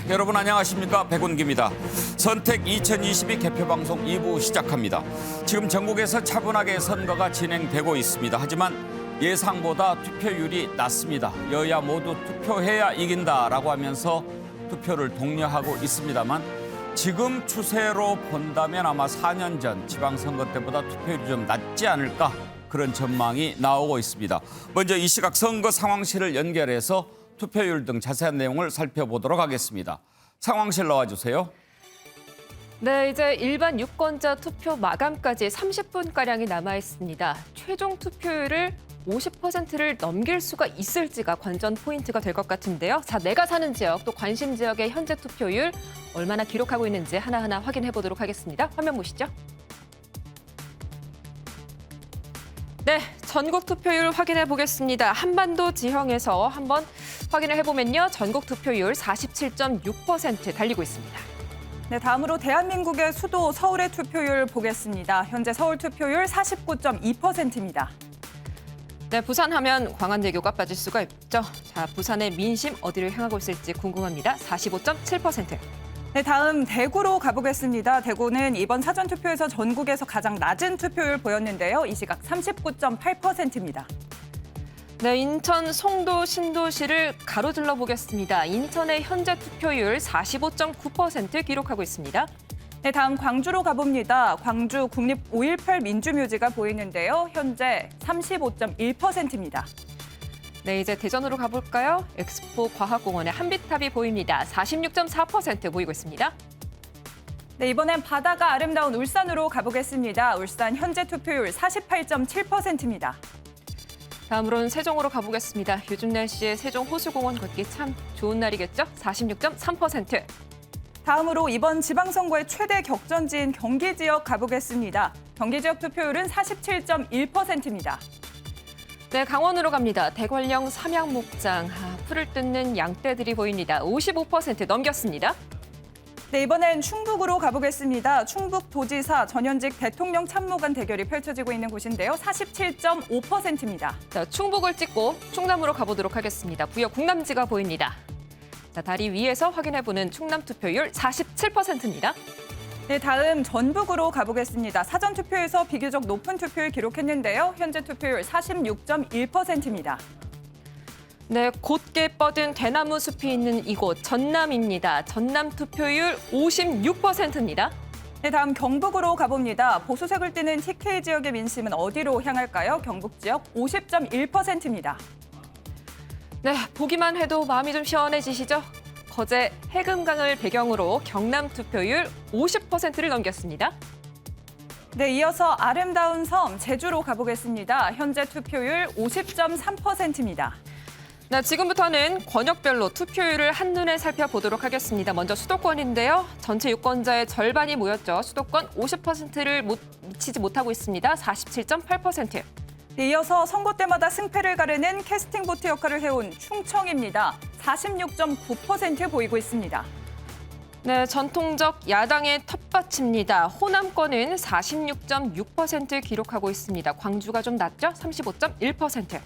여러분 안녕하십니까? 백운기입니다. 선택 2022 개표방송 2부 시작합니다. 지금 전국에서 차분하게 선거가 진행되고 있습니다. 하지만 예상보다 투표율이 낮습니다. 여야 모두 투표해야 이긴다라고 하면서 투표를 독려하고 있습니다만 지금 추세로 본다면 아마 4년 전 지방선거 때보다 투표율이 좀 낮지 않을까 그런 전망이 나오고 있습니다. 먼저 이 시각 선거 상황실을 연결해서 투표율 등 자세한 내용을 살펴보도록 하겠습니다. 상황실 나와주세요. 네, 이제 일반 유권자 투표 마감까지 30분가량이 남아 있습니다. 최종 투표율을 50%를 넘길 수가 있을지가 관전 포인트가 될 것 같은데요. 자, 내가 사는 지역, 또 관심 지역의 현재 투표율 얼마나 기록하고 있는지 하나하나 확인해 보도록 하겠습니다. 화면 보시죠. 네, 전국 투표율 확인해 보겠습니다. 한반도 지형에서 한번 확인을 해보면요. 전국 투표율 47.6% 달리고 있습니다. 네, 다음으로 대한민국의 수도 서울의 투표율 보겠습니다. 현재 서울 투표율 49.2%입니다. 네, 부산 하면 광안대교가 빠질 수가 있죠. 자, 부산의 민심 어디를 향하고 있을지 궁금합니다. 45.7%. 네, 다음 대구로 가보겠습니다. 대구는 이번 사전투표에서 전국에서 가장 낮은 투표율 보였는데요. 이 시각 39.8%입니다. 네, 인천 송도 신도시를 가로질러 보겠습니다. 인천의 현재 투표율 45.9% 기록하고 있습니다. 네, 다음 광주로 가봅니다. 광주 국립 5.18 민주묘지가 보이는데요. 현재 35.1%입니다. 네, 이제 대전으로 가볼까요? 엑스포 과학공원의 한빛탑이 보입니다. 46.4% 보이고 있습니다. 네, 이번엔 바다가 아름다운 울산으로 가보겠습니다. 울산 현재 투표율 48.7%입니다. 다음으로는 세종으로 가보겠습니다. 요즘 날씨에 세종 호수공원 걷기 참 좋은 날이겠죠? 46.3%. 다음으로 이번 지방선거의 최대 격전지인 경기 지역 가보겠습니다. 경기 지역 투표율은 47.1%입니다. 네, 강원으로 갑니다. 대관령 삼양목장, 풀을 뜯는 양떼들이 보입니다. 55% 넘겼습니다. 네, 이번엔 충북으로 가보겠습니다. 충북도지사 전현직 대통령 참모관 대결이 펼쳐지고 있는 곳인데요. 47.5%입니다. 자, 충북을 찍고 충남으로 가보도록 하겠습니다. 부여 국남지가 보입니다. 자, 다리 위에서 확인해보는 충남 투표율 47%입니다. 네, 다음 전북으로 가보겠습니다. 사전투표에서 비교적 높은 투표를 기록했는데요. 현재 투표율 46.1%입니다. 네, 곧게 뻗은 대나무 숲이 있는 이곳 전남입니다. 전남 투표율 56%입니다. 네, 다음 경북으로 가봅니다. 보수색을 띠는 TK 지역의 민심은 어디로 향할까요? 경북 지역 50.1%입니다. 네, 보기만 해도 마음이 좀 시원해지시죠? 거제 해금강을 배경으로 경남 투표율 50%를 넘겼습니다. 네, 이어서 아름다운 섬 제주로 가보겠습니다. 현재 투표율 50.3%입니다. 네, 지금부터는 권역별로 투표율을 한눈에 살펴보도록 하겠습니다. 먼저 수도권인데요. 전체 유권자의 절반이 모였죠. 수도권 50%를 미치지 못하고 있습니다. 47.8%. 네, 이어서 선거 때마다 승패를 가르는 캐스팅 보트 역할을 해온 충청입니다. 46.9% 보이고 있습니다. 네, 전통적 야당의 텃밭입니다. 호남권은 46.6% 기록하고 있습니다. 광주가 좀 낮죠? 35.1%.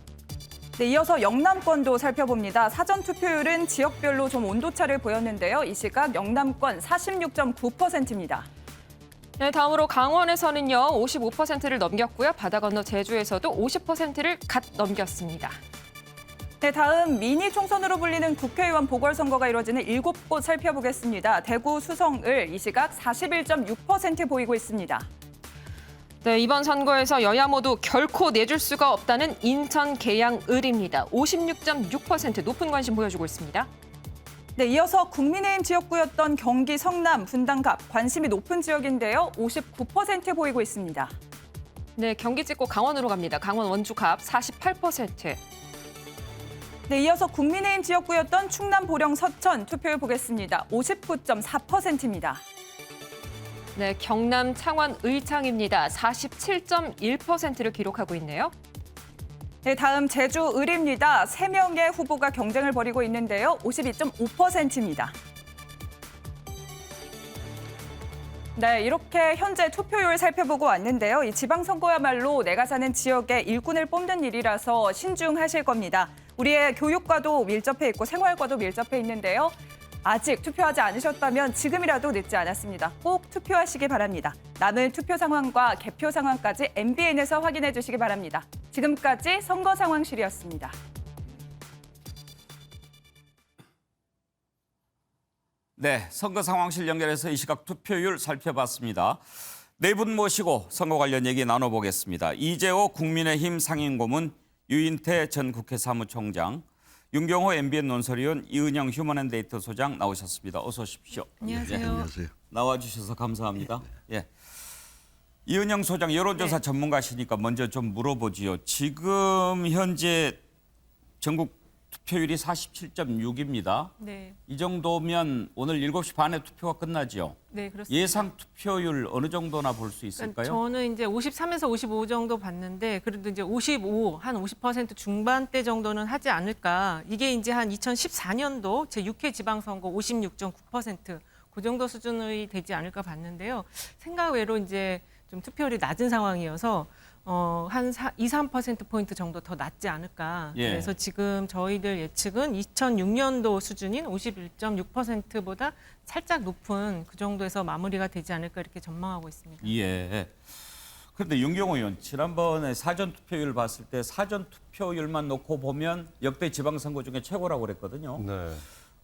네, 이어서 영남권도 살펴봅니다. 사전투표율은 지역별로 좀 온도차를 보였는데요. 이 시각 영남권 46.9%입니다. 네, 다음으로 강원에서는요. 55%를 넘겼고요. 바다 건너 제주에서도 50%를 갓 넘겼습니다. 네, 다음 미니 총선으로 불리는 국회의원 보궐선거가 이루어지는 7곳 살펴보겠습니다. 대구 수성을 이 시각 41.6% 보이고 있습니다. 네, 이번 선거에서 여야 모두 결코 내줄 수가 없다는 인천 계양을입니다. 56.6% 높은 관심 보여주고 있습니다. 네, 이어서 국민의힘 지역구였던 경기 성남 분당갑 관심이 높은 지역인데요. 59% 보이고 있습니다. 네, 경기 찍고 강원으로 갑니다. 강원 원주갑 48%. 네, 이어서 국민의힘 지역구였던 충남 보령 서천 투표율 보겠습니다. 59.4%입니다. 네, 경남 창원 의창입니다. 47.1%를 기록하고 있네요. 네, 다음 제주 을입니다. 3명의 후보가 경쟁을 벌이고 있는데요. 52.5%입니다. 네, 이렇게 현재 투표율 살펴보고 왔는데요. 이 지방선거야말로 내가 사는 지역의 일꾼을 뽑는 일이라서 신중하실 겁니다. 우리의 교육과도 밀접해 있고 생활과도 밀접해 있는데요. 아직 투표하지 않으셨다면 지금이라도 늦지 않았습니다. 꼭 투표하시기 바랍니다. 남은 투표 상황과 개표 상황까지 MBN에서 확인해 주시기 바랍니다. 지금까지 선거 상황실이었습니다. 네, 선거 상황실 연결해서 이 시각 투표율 살펴봤습니다. 네 분 모시고 선거 관련 얘기 나눠보겠습니다. 이재호 국민의힘 상임고문, 유인태 전 국회 사무총장, 윤경호 MBN 논설위원, 이은영 휴먼앤데이터 소장 나오셨습니다. 어서 오십시오. 안녕하세요. 예, 안녕하세요. 나와주셔서 감사합니다. 예. 이은영 소장, 여론조사 전문가시니까 먼저 좀 물어보지요. 지금 현재 전국 투표율이 47.6입니다. 네, 이 정도면 오늘 7시 반에 투표가 끝나죠. 네 그렇습니다. 예상 투표율 어느 정도나 볼 수 있을까요? 저는 이제 53에서 55 정도 봤는데 그래도 이제 55, 한 50% 중반대 정도는 하지 않을까. 이게 이제 한 2014년도 제6회 지방선거 56.9%, 그 정도 수준이 되지 않을까 봤는데요. 생각 외로 이제 좀 투표율이 낮은 상황이어서 한 2, 3%포인트 정도 더 낮지 않을까. 예. 그래서 지금 저희들 예측은 2006년도 수준인 51.6%보다 살짝 높은 그 정도에서 마무리가 되지 않을까 이렇게 전망하고 있습니다. 예. 그런데 윤경호 의원, 지난번에 사전 투표율 봤을 때 사전 투표율만 놓고 보면 역대 지방선거 중에 최고라고 그랬거든요. 네.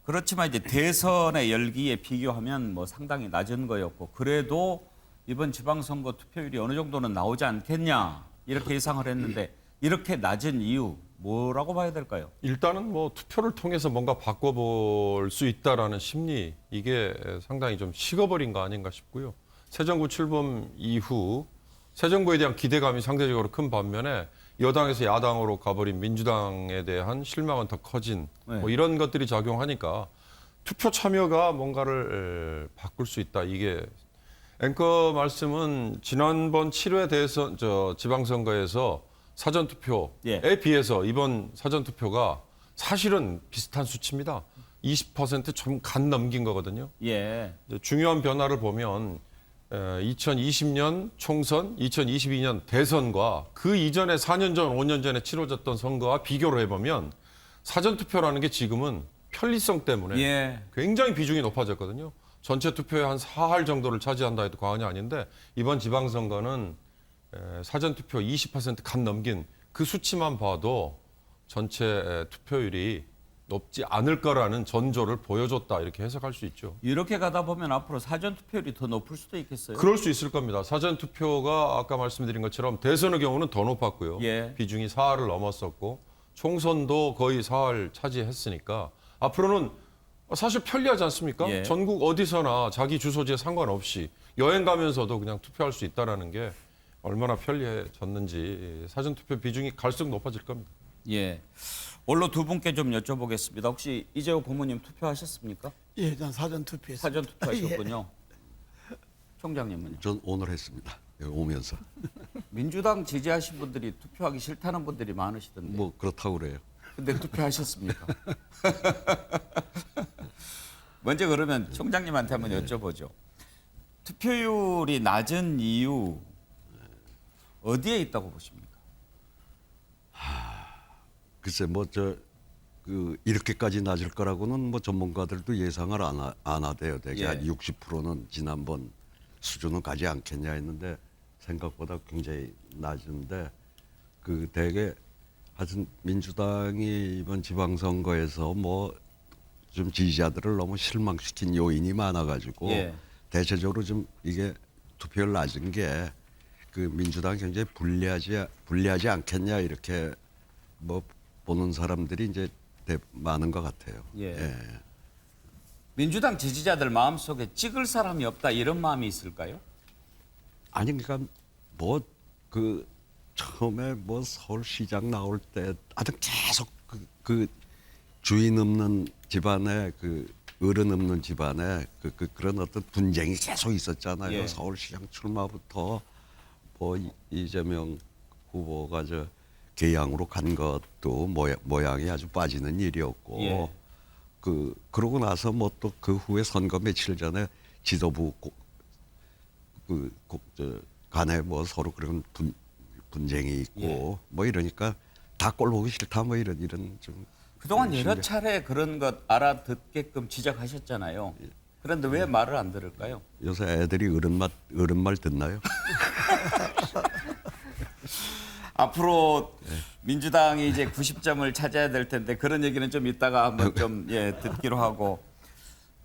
그렇지만 이제 대선의 열기에 비교하면 뭐 상당히 낮은 거였고, 그래도 이번 지방선거 투표율이 어느 정도는 나오지 않겠냐 이렇게 예상을 했는데, 이렇게 낮은 이유 뭐라고 봐야 될까요? 일단은 뭐 투표를 통해서 뭔가 바꿔볼 수 있다라는 심리, 이게 상당히 좀 식어버린 거 아닌가 싶고요. 새 정부 출범 이후 새 정부에 대한 기대감이 상대적으로 큰 반면에 여당에서 야당으로 가버린 민주당에 대한 실망은 더 커진 뭐 이런 것들이 작용하니까 투표 참여가 뭔가를 바꿀 수 있다. 이게 앵커 말씀은 지난번 7회 대선 지방선거에서 사전투표에 비해서 이번 사전투표가 사실은 비슷한 수치입니다. 20% 좀 간 넘긴 거거든요. 예. 중요한 변화를 보면 2020년 총선, 2022년 대선과 그 이전에 4년 전, 5년 전에 치러졌던 선거와 비교를 해보면 사전투표라는 게 지금은 편리성 때문에 예. 굉장히 비중이 높아졌거든요. 전체 투표의 한 4할 정도를 차지한다 해도 과언이 아닌데, 이번 지방선거는 사전투표 20%간 넘긴 그 수치만 봐도 전체 투표율이 높지 않을 거라는 전조를 보여줬다, 이렇게 해석할 수 있죠. 이렇게 가다 보면 앞으로 사전 투표율이 더 높을 수도 있겠어요. 그럴 수 있을 겁니다. 사전투표가 아까 말씀드린 것처럼 대선의 경우는 더 높았고요. 예. 비중이 4할을 넘었었고 총선도 거의 4할 차지했으니까 앞으로는 사실 편리하지 않습니까? 예. 전국 어디서나 자기 주소지에 상관없이 여행 가면서도 그냥 투표할 수 있다는 게 얼마나 편리해졌는지 사전투표 비중이 갈수록 높아질 겁니다. 예. 원로 두 분께 좀 여쭤보겠습니다. 혹시 이재호 고모님 투표하셨습니까? 예, 전 사전 투표했습니다. 사전 투표하셨군요. 총장님은요? 전 오늘 했습니다. 여기 오면서. 민주당 지지하신 분들이 투표하기 싫다는 분들이 많으시던데. 뭐 그렇다고 그래요. 근데 투표하셨습니까? 먼저 그러면 총장님한테 한번 여쭤보죠. 투표율이 낮은 이유 어디에 있다고 보십니까? 글쎄 이렇게까지 낮을 거라고는 뭐 전문가들도 예상을 안 하대요. 대개 예. 한 60%는 지난번 수준은 가지 않겠냐 했는데 생각보다 굉장히 낮은데, 그 대개 하여튼 민주당이 이번 지방선거에서 뭐 좀 지지자들을 너무 실망시킨 요인이 많아가지고 예. 대체적으로 좀 이게 투표율 낮은 게 그 민주당 굉장히 불리하지 않겠냐 이렇게 뭐 보는 사람들이 이제 많은 것 같아요. 예. 민주당 지지자들 마음속에 찍을 사람이 없다 이런 마음이 있을까요? 아니 그러니까 뭐 그 처음에 뭐 서울시장 나올 때 하여튼 계속 그 주인 없는 집안에 그 어른 없는 집안에 그런 어떤 분쟁이 계속 있었잖아요. 예. 서울시장 출마부터 뭐 이재명 후보가 개항으로 간 것도 모양이 아주 빠지는 일이었고, 예. 그러고 나서 뭐 또 그 후에 선거 며칠 전에 지도부 간에 뭐 서로 그런 분쟁이 있고 예. 뭐 이러니까 다 꼴 보기 싫다 뭐 이런 좀 그동안 여러 차례 그런 것 알아듣게끔 지적하셨잖아요. 그런데 왜 말을 안 들을까요? 요새 애들이 어른 말 듣나요? 앞으로 민주당이 이제 90점을 찾아야 될 텐데 그런 얘기는 좀 이따가 한번 좀 듣기로 하고.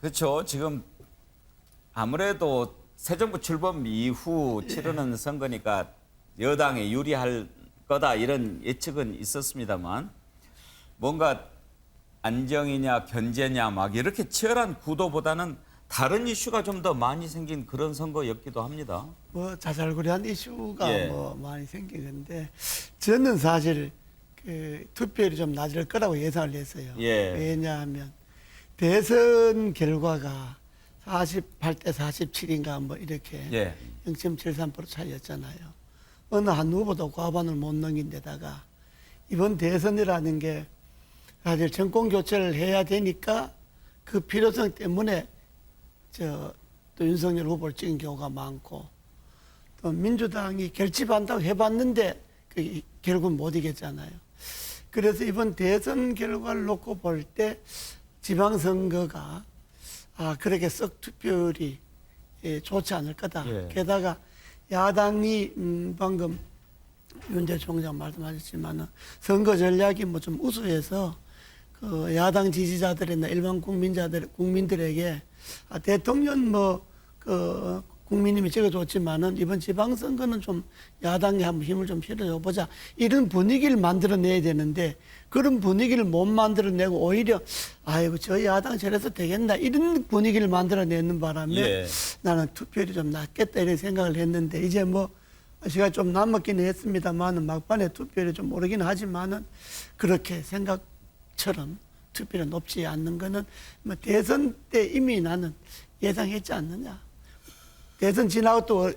그렇죠. 지금 아무래도 새 정부 출범 이후 치르는 선거니까 여당에 유리할 거다 이런 예측은 있었습니다만 뭔가 안정이냐 견제냐 막 이렇게 치열한 구도보다는 다른 이슈가 좀 더 많이 생긴 그런 선거였기도 합니다. 뭐 자잘구레한 이슈가 예. 뭐 많이 생기는데 저는 사실 그 투표율이 좀 낮을 거라고 예상을 했어요. 예. 왜냐하면 대선 결과가 48대 47인가 뭐 이렇게 예. 0.73% 차이였잖아요. 어느 한 후보도 과반을 못 넘긴 데다가 이번 대선이라는 게 사실 정권 교체를 해야 되니까 그 필요성 때문에 또 윤석열 후보를 찍은 경우가 많고 또 민주당이 결집한다고 해봤는데 결국 못 이겼잖아요. 그래서 이번 대선 결과를 놓고 볼 때 지방선거가 그렇게 썩 투표율이 좋지 않을 거다. 예. 게다가 야당이 방금 윤재 총장 말씀하셨지만은 선거 전략이 뭐 좀 우수해서 그 야당 지지자들이나 일반 국민들에게 대통령 국민님이 찍어줬지만은 이번 지방선거는 좀 야당이 한번 힘을 좀 실어줘 보자 이런 분위기를 만들어내야 되는데 그런 분위기를 못 만들어내고 오히려 아이고 저 야당 저래서 되겠나 이런 분위기를 만들어내는 바람에 예. 나는 투표율이 좀 낮겠다 이런 생각을 했는데 이제 뭐 시간이 좀 남았기는 했습니다만은 막판에 투표율이 좀 오르긴 하지만은 그렇게 생각처럼 투표율이 높지 않는 거는 뭐 대선 때 이미 나는 예상했지 않느냐. 대선 지나고 또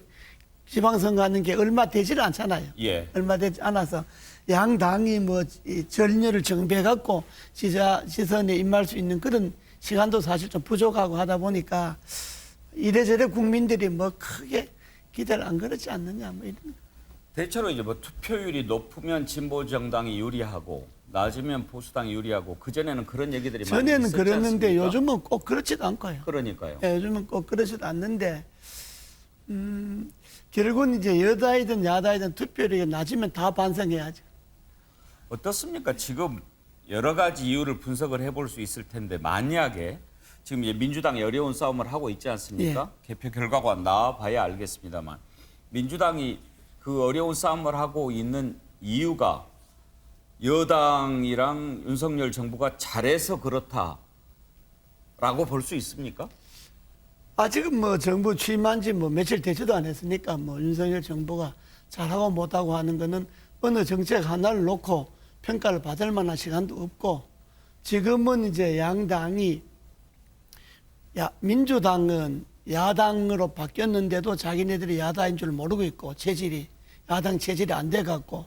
지방선거 하는 게 얼마 되지를 않잖아요. 예. 얼마 되지 않아서 양당이 뭐 이 전열을 정비해갖고 시선에 임할 수 있는 그런 시간도 사실 좀 부족하고 하다 보니까 이래저래 국민들이 뭐 크게 기대를 안 걸었지 않느냐 뭐 이런. 대체로 이제 뭐 투표율이 높으면 진보 정당이 유리하고 낮으면 보수당이 유리하고 그 전에는 그런 얘기들이 많이 전에는 있었지 그랬는데 않습니까? 요즘은 꼭 그렇지도 않고요. 그러니까요. 예, 요즘은 꼭 그렇지도 않는데 결국은 이제 여당이든 야당이든 투표율이 낮으면 다 반성해야죠. 어떻습니까? 지금 여러 가지 이유를 분석을 해볼 수 있을 텐데 만약에 지금 이제 민주당이 어려운 싸움을 하고 있지 않습니까? 개표 결과가 나와봐야 알겠습니다만 민주당이 그 어려운 싸움을 하고 있는 이유가 여당이랑 윤석열 정부가 잘해서 그렇다라고 볼 수 있습니까? 아직은 뭐 정부 취임한 지 뭐 며칠 되지도 않았으니까 뭐 윤석열 정부가 잘하고 못하고 하는 거는 어느 정책 하나를 놓고 평가를 받을 만한 시간도 없고 지금은 이제 양당이 민주당은 야당으로 바뀌었는데도 자기네들이 야당인 줄 모르고 있고 야당 체질이 안 돼 갖고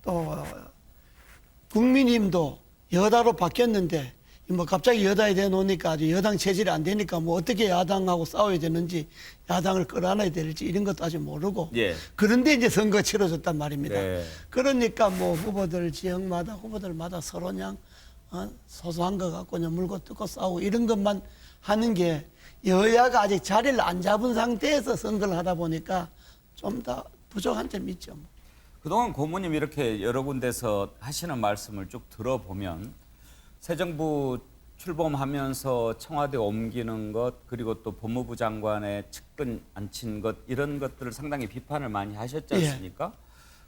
또 국민의힘도 여당으로 바뀌었는데 뭐 갑자기 여당이 돼 놓으니까 아주 여당 체질이 안 되니까 뭐 어떻게 야당하고 싸워야 되는지 야당을 끌어안아야 될지 이런 것도 아직 모르고 예. 그런데 이제 선거가 치러졌단 말입니다. 네. 그러니까 뭐 후보들마다 서로 그냥 소소한 거 갖고 그냥 물고 뜯고 싸우고 이런 것만 하는 게 여야가 아직 자리를 안 잡은 상태에서 선거를 하다 보니까 좀 더 부족한 점이 있죠. 그동안 고모님 이렇게 여러 군데서 하시는 말씀을 쭉 들어보면 새 정부 출범하면서 청와대 옮기는 것 그리고 또 법무부 장관의 측근 앉힌 것 이런 것들을 상당히 비판을 많이 하셨지 않습니까?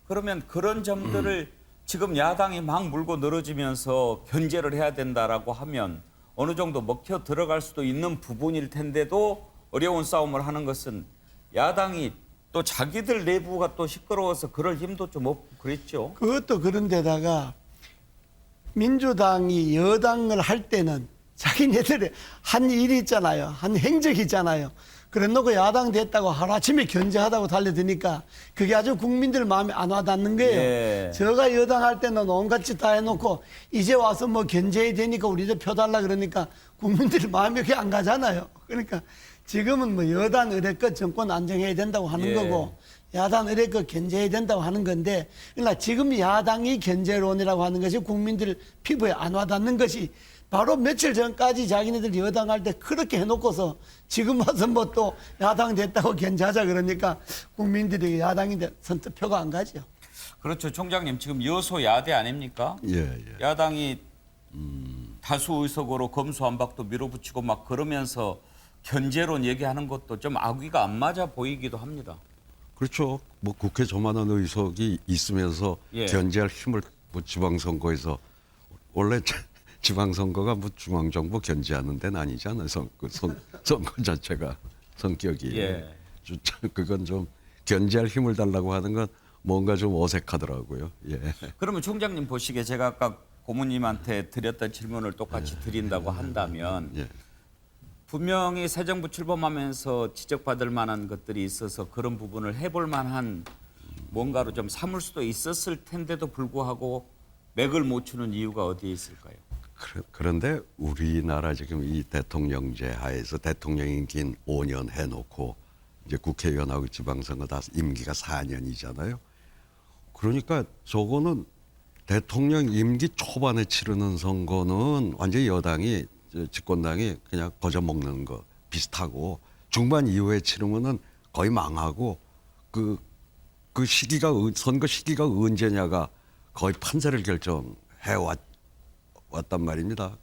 그러면 그런 점들을 지금 야당이 막 물고 늘어지면서 견제를 해야 된다라고 하면 어느 정도 먹혀 들어갈 수도 있는 부분일 텐데도 어려운 싸움을 하는 것은 야당이 또 자기들 내부가 또 시끄러워서 그럴 힘도 좀 없고 그랬죠. 그것도 그런데다가 민주당이 여당을 할 때는 자기네들의 한 일이 있잖아요. 한 행적이 있잖아요. 그래 놓고 야당 됐다고 하루아침에 견제하다고 달려드니까 그게 아주 국민들 마음에 안 와닿는 거예요. 예. 저가 여당 할 때는 온갖 짓 다 해놓고 이제 와서 뭐 견제해야 되니까 우리도 표 달라 그러니까 국민들 마음이 그게 안 가잖아요. 그러니까 지금은 뭐 여당 의뢰껏 정권 안정해야 된다고 하는 예. 거고 야당 의뢰껏 견제해야 된다고 하는 건데, 그러나 지금 야당이 견제론이라고 하는 것이 국민들 피부에 안 와닿는 것이 바로 며칠 전까지 자기네들 여당할 때 그렇게 해놓고서 지금 와서 뭐 또 야당 됐다고 견제하자 그러니까 국민들이 야당인데 선뜻표가 안 가죠. 그렇죠. 총장님 지금 여소야대 아닙니까? 예. 야당이 다수 의석으로 검수완박도 밀어붙이고 막 그러면서 견제론 얘기하는 것도 좀 악의가 안 맞아 보이기도 합니다. 그렇죠. 뭐 국회 조만한 의석이 있으면서 예. 견제할 힘을 뭐 지방선거에서 원래 지방선거가 뭐 중앙정부 견제하는 데는 아니잖아요. 선거 자체가 성격이. 예. 그건 좀 견제할 힘을 달라고 하는 건 뭔가 좀 어색하더라고요. 예. 그러면 총장님 보시기에 제가 아까 고모님한테 드렸던 질문을 똑같이 드린다고 한다면 예. 분명히 새 정부 출범하면서 지적받을 만한 것들이 있어서 그런 부분을 해볼 만한 뭔가로 좀 삼을 수도 있었을 텐데도 불구하고 맥을 못 추는 이유가 어디에 있을까요? 그런데 우리나라 지금 이 대통령제 하에서 대통령 임기는 5년 해놓고 이제 국회의원하고 지방선거 다 임기가 4년이잖아요. 그러니까 저거는 대통령 임기 초반에 치르는 선거는 완전히 여당이 집권당이 그냥 거저먹는 거 비슷하고 중반 이후에 치르면은 거의 망하고 그 시기가 선거 시기가 언제냐가 거의 판세를 결정해 왔단 말입니다.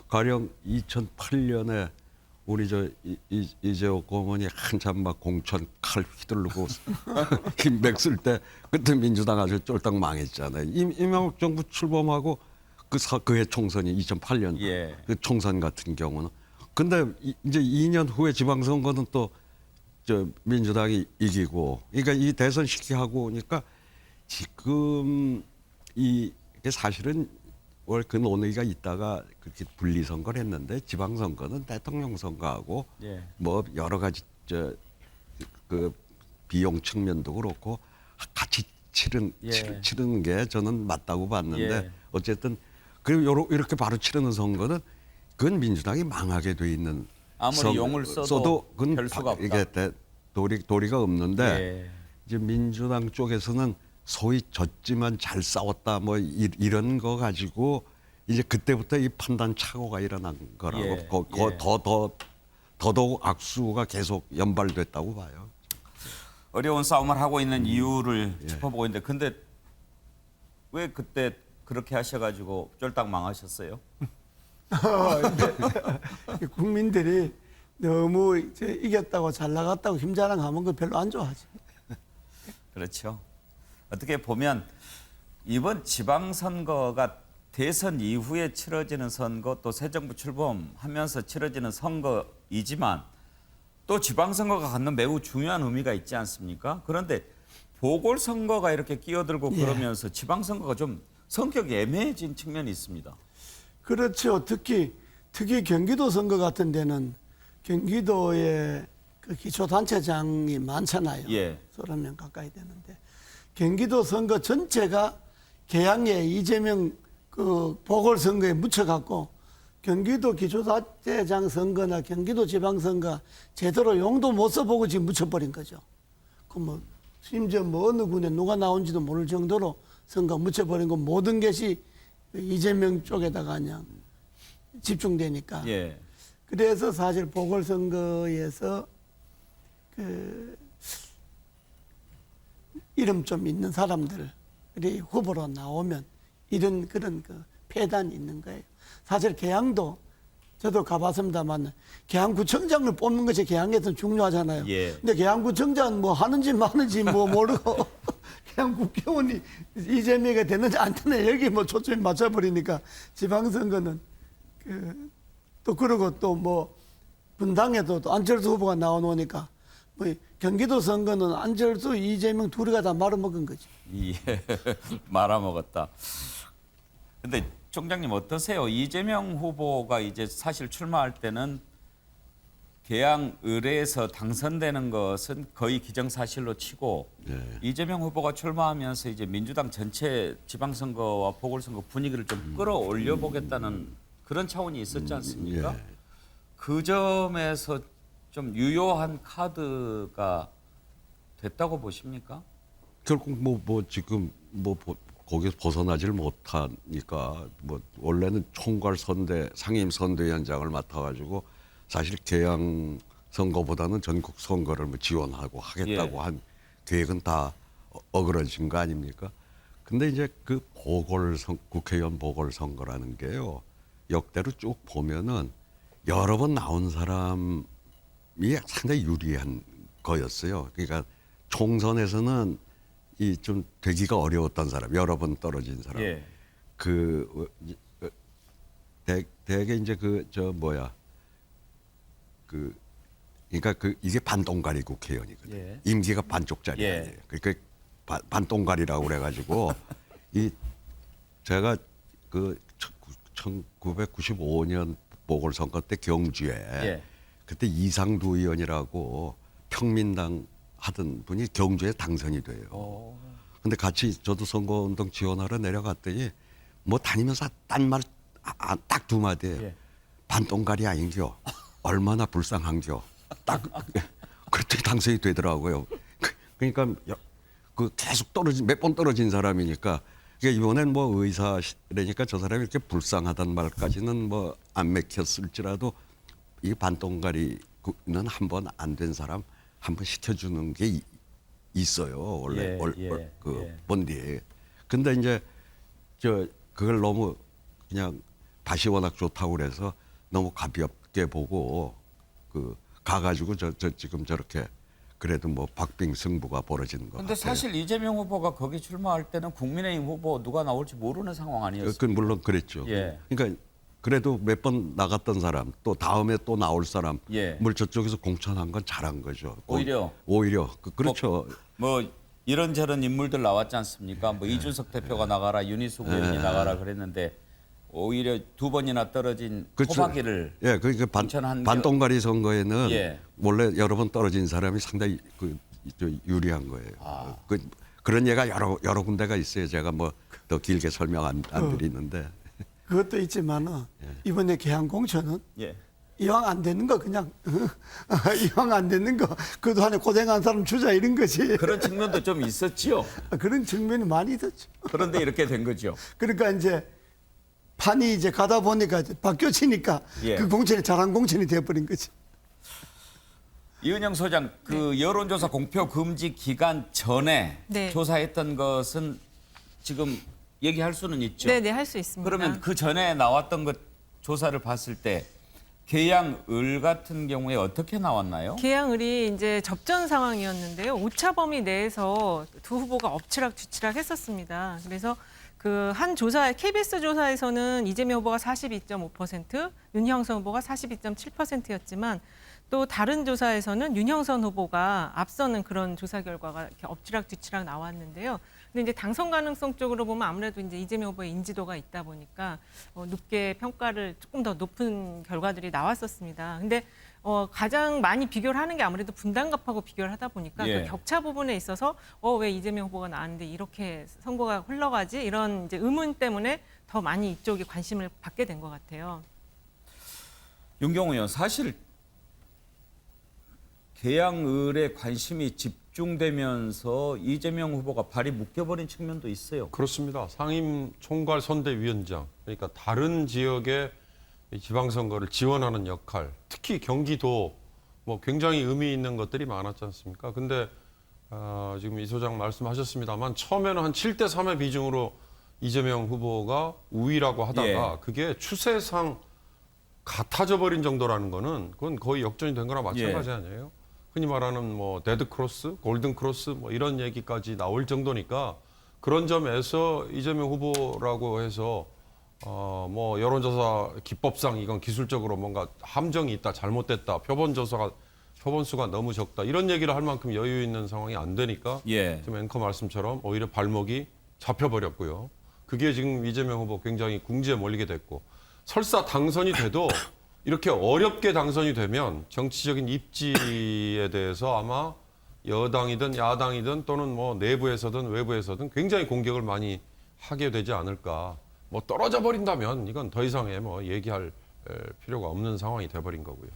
가령 2008년에 우리 이재호 고문이 한참 막 공천 칼 휘두르고 힘백 쓸 때 그때 민주당 아주 쫄딱 망했잖아요. 이명박 정부 출범하고 그해 총선이 2008년 예. 그 총선 같은 경우는 근데 이제 2년 후에 지방선거는 또 민주당이 이기고 그러니까 이 대선 시기하고 오니까 지금 이게 사실은 월 그 논의가 있다가 그렇게 분리 선거를 했는데 지방선거는 대통령 선거하고 예. 뭐 여러 가지 그 비용 측면도 그렇고 같이 치르는 게 저는 맞다고 봤는데 예. 어쨌든 그리고 이렇게 바로 치르는 선거는 그건 민주당이 망하게 돼 있는 아무리 용을 써도 그건 별 수가 없다. 이게 도리가 없는데 예. 이제 민주당 쪽에서는 소위 졌지만 잘 싸웠다 뭐 이런 거 가지고 이제 그때부터 이 판단 착오가 일어난 거라고 예, 더더욱 악수가 계속 연발됐다고 봐요. 어려운 싸움을 하고 있는 이유를 짚어보고 있는데 근데 왜 그때 그렇게 하셔가지고 쫄딱 망하셨어요? 국민들이 너무 이제 이겼다고 잘 나갔다고 힘자랑하면 그 별로 안 좋아하지. 그렇죠. 어떻게 보면 이번 지방선거가 대선 이후에 치러지는 선거 또 새 정부 출범하면서 치러지는 선거이지만 또 지방선거가 갖는 매우 중요한 의미가 있지 않습니까? 그런데 보궐선거가 이렇게 끼어들고 그러면서 지방선거가 좀 성격이 애매해진 측면이 있습니다. 그렇죠. 특히 경기도 선거 같은 데는 경기도에 그 기초단체장이 많잖아요. 예. 30명 가까이 되는데 경기도 선거 전체가 개항에 이재명 그 보궐선거에 묻혀갖고 경기도 기초단체장 선거나 경기도 지방선거 제대로 용도 못 써보고 지금 묻혀버린 거죠. 그 뭐 심지어 뭐 어느 군에 누가 나온지도 모를 정도로 선거 묻혀버린 거 모든 것이 이재명 쪽에다가 그냥 집중되니까. 예. 그래서 사실 보궐선거에서 그 이름 좀 있는 사람들이 후보로 나오면 이런 그런 그 폐단이 있는 거예요. 사실 계양도 저도 가봤습니다만 계양구청장을 뽑는 것이 계양에서는 중요하잖아요. 예. 근데 계양구청장 뭐 하는지 마는지 뭐 모르고 그냥 국회의원이 이재명이 되는지 안 되는지 여기 뭐 초점이 맞춰버리니까 지방선거는 또 그러고 또 뭐 분당에도 또 안철수 후보가 나오니까 뭐 경기도 선거는 안철수, 이재명 둘이가 다 말아먹은 거지. 예. 말아먹었다. 근데 총장님 어떠세요? 이재명 후보가 이제 사실 출마할 때는 계양 의뢰에서 당선되는 것은 거의 기정사실로 치고 이재명 후보가 출마하면서 이제 민주당 전체 지방선거와 보궐선거 분위기를 좀 끌어올려 보겠다는 그런 차원이 있었지 않습니까? 그 점에서 좀 유효한 카드가 됐다고 보십니까? 결국 뭐 지금 거기서 벗어나질 못하니까 뭐 원래는 총괄 선대 상임 선대위원장을 맡아가지고 사실 개항 선거보다는 전국 선거를 뭐 지원하고 하겠다고 예. 한 계획은 다 어그러진 거 아닙니까? 근데 이제 그 국회의원 보궐선거라는 게요, 역대로 쭉 보면은 여러 번 나온 사람이 상당히 유리한 거였어요. 그러니까 총선에서는 이 좀 되기가 어려웠던 사람, 여러 번 떨어진 사람. 예. 대개 이제 그러니까 이게 반동가리 국회의원이거든요. 예. 임기가 반쪽짜리 예. 아니에요. 그러니까 반동가리라고 그래가지고 제가 그 1995년 보궐선거 때 경주에 예. 그때 이상두 의원이라고 평민당 하던 분이 경주에 당선이 돼요. 근데 같이 저도 선거운동 지원하러 내려갔더니 뭐 다니면서 딴 말 딱 두 마디에 예. 반동가리 아닌겨. 얼마나 불쌍한겨. 딱 그랬더니 당선이 되더라고요. 그러니까 그 계속 몇 번 떨어진 사람이니까 이번엔 뭐 의사라니까 저 사람이 이렇게 불쌍하단 말까지는 뭐 안 맥혔을지라도 이 반동가리는 한 번 안 된 사람 한 번 시켜주는 게 있어요. 원래 본디에. 근데 이제 그걸 너무 그냥 밭이 워낙 좋다고 그래서 너무 가볍게 보고 가가지고 지금 저렇게 그래도 뭐 박빙 승부가 벌어지는 거 근데 같아요. 사실 이재명 후보가 거기 출마할 때는 국민의힘 후보 누가 나올지 모르는 상황 아니었습니까? 그 물론 그랬죠. 예. 그러니까 그래도 몇 번 나갔던 사람 또 다음에 또 나올 사람 예. 물 저쪽에서 공천한 건 잘한 거죠. 오히려 그렇죠. 뭐 이런저런 인물들 나왔지 않습니까? 뭐 이준석 대표가 나가라, 윤희숙 의원이 나가라 그랬는데 오히려 두 번이나 떨어진 그렇죠. 호박이를 예, 그러니까 공천한 게- 반동가리 선거에는 예. 원래 여러 번 떨어진 사람이 상당히 유리한 거예요. 그런 예가 여러 군데가 있어요. 제가 뭐 더 길게 설명 안 드리는데. 그것도 있지만은 이번에 개항 공천은 예. 이왕 안 되는 거 그냥 이왕 안 되는 거 그래도 안에 고생한 사람 주자 이런 거지. 그런 측면도 좀 있었지요. 그런 측면이 많이 있었죠. 그런데 이렇게 된 거죠. 그러니까 이제 판이 이제 가다 보니까 이제 바뀌어지니까 예. 그 공천이 잘한 공천이 되어버린 거지. 이은영 소장, 그 여론조사 공표 금지 기간 전에 네. 조사했던 것은 지금 얘기할 수는 있죠. 네, 할 수 있습니다. 그러면 그 전에 나왔던 것 조사를 봤을 때 계양을 같은 경우에 어떻게 나왔나요? 계양을이 이제 접전 상황이었는데요. 오차범위 내에서 두 후보가 엎치락뒤치락 했었습니다. 그래서 그 한 조사, KBS 조사에서는 이재명 후보가 42.5%, 윤형선 후보가 42.7%였지만 또 다른 조사에서는 윤형선 후보가 앞서는 그런 조사 결과가 이렇게 엎치락뒤치락 나왔는데요. 근데 이제 당선 가능성 쪽으로 보면 아무래도 이제 이재명 후보의 인지도가 있다 보니까 높게 평가를 조금 더 높은 결과들이 나왔었습니다. 근데 가장 많이 비교를 하는 게 아무래도 분당갑하고 비교를 하다 보니까 예. 그 격차 부분에 있어서 왜 이재명 후보가 나왔는데 이렇게 선거가 흘러가지 이런 이제 의문 때문에 더 많이 이쪽에 관심을 받게 된 것 같아요. 윤경호 의원, 사실 계양을에 관심이 집중되면서 이재명 후보가 발이 묶여버린 측면도 있어요. 그렇습니다. 상임 총괄 선대위원장, 그러니까 다른 지역의 이 지방선거를 지원하는 역할, 특히 경기도 뭐 굉장히 의미 있는 것들이 많았지 않습니까? 근데 지금 이 소장 말씀하셨습니다만 처음에는 한 7대 3의 비중으로 이재명 후보가 우위라고 하다가 예. 그게 추세상 같아져 버린 정도라는 거는 그건 거의 역전이 된 거나 마찬가지 아니에요? 흔히 말하는 뭐 데드 크로스, 골든 크로스 뭐 이런 얘기까지 나올 정도니까 그런 점에서 이재명 후보라고 해서 뭐 여론조사 기법상 이건 기술적으로 뭔가 함정이 있다, 잘못됐다, 표본 수가 너무 적다 이런 얘기를 할 만큼 여유 있는 상황이 안 되니까 예. 지금 앵커 말씀처럼 오히려 발목이 잡혀버렸고요. 그게 지금 이재명 후보 굉장히 궁지에 몰리게 됐고 설사 당선이 돼도 이렇게 어렵게 당선이 되면 정치적인 입지에 대해서 아마 여당이든 야당이든 또는 뭐 내부에서든 외부에서든 굉장히 공격을 많이 하게 되지 않을까. 뭐 떨어져 버린다면 이건 더 이상의 뭐 얘기할 필요가 없는 상황이 돼버린 거고요.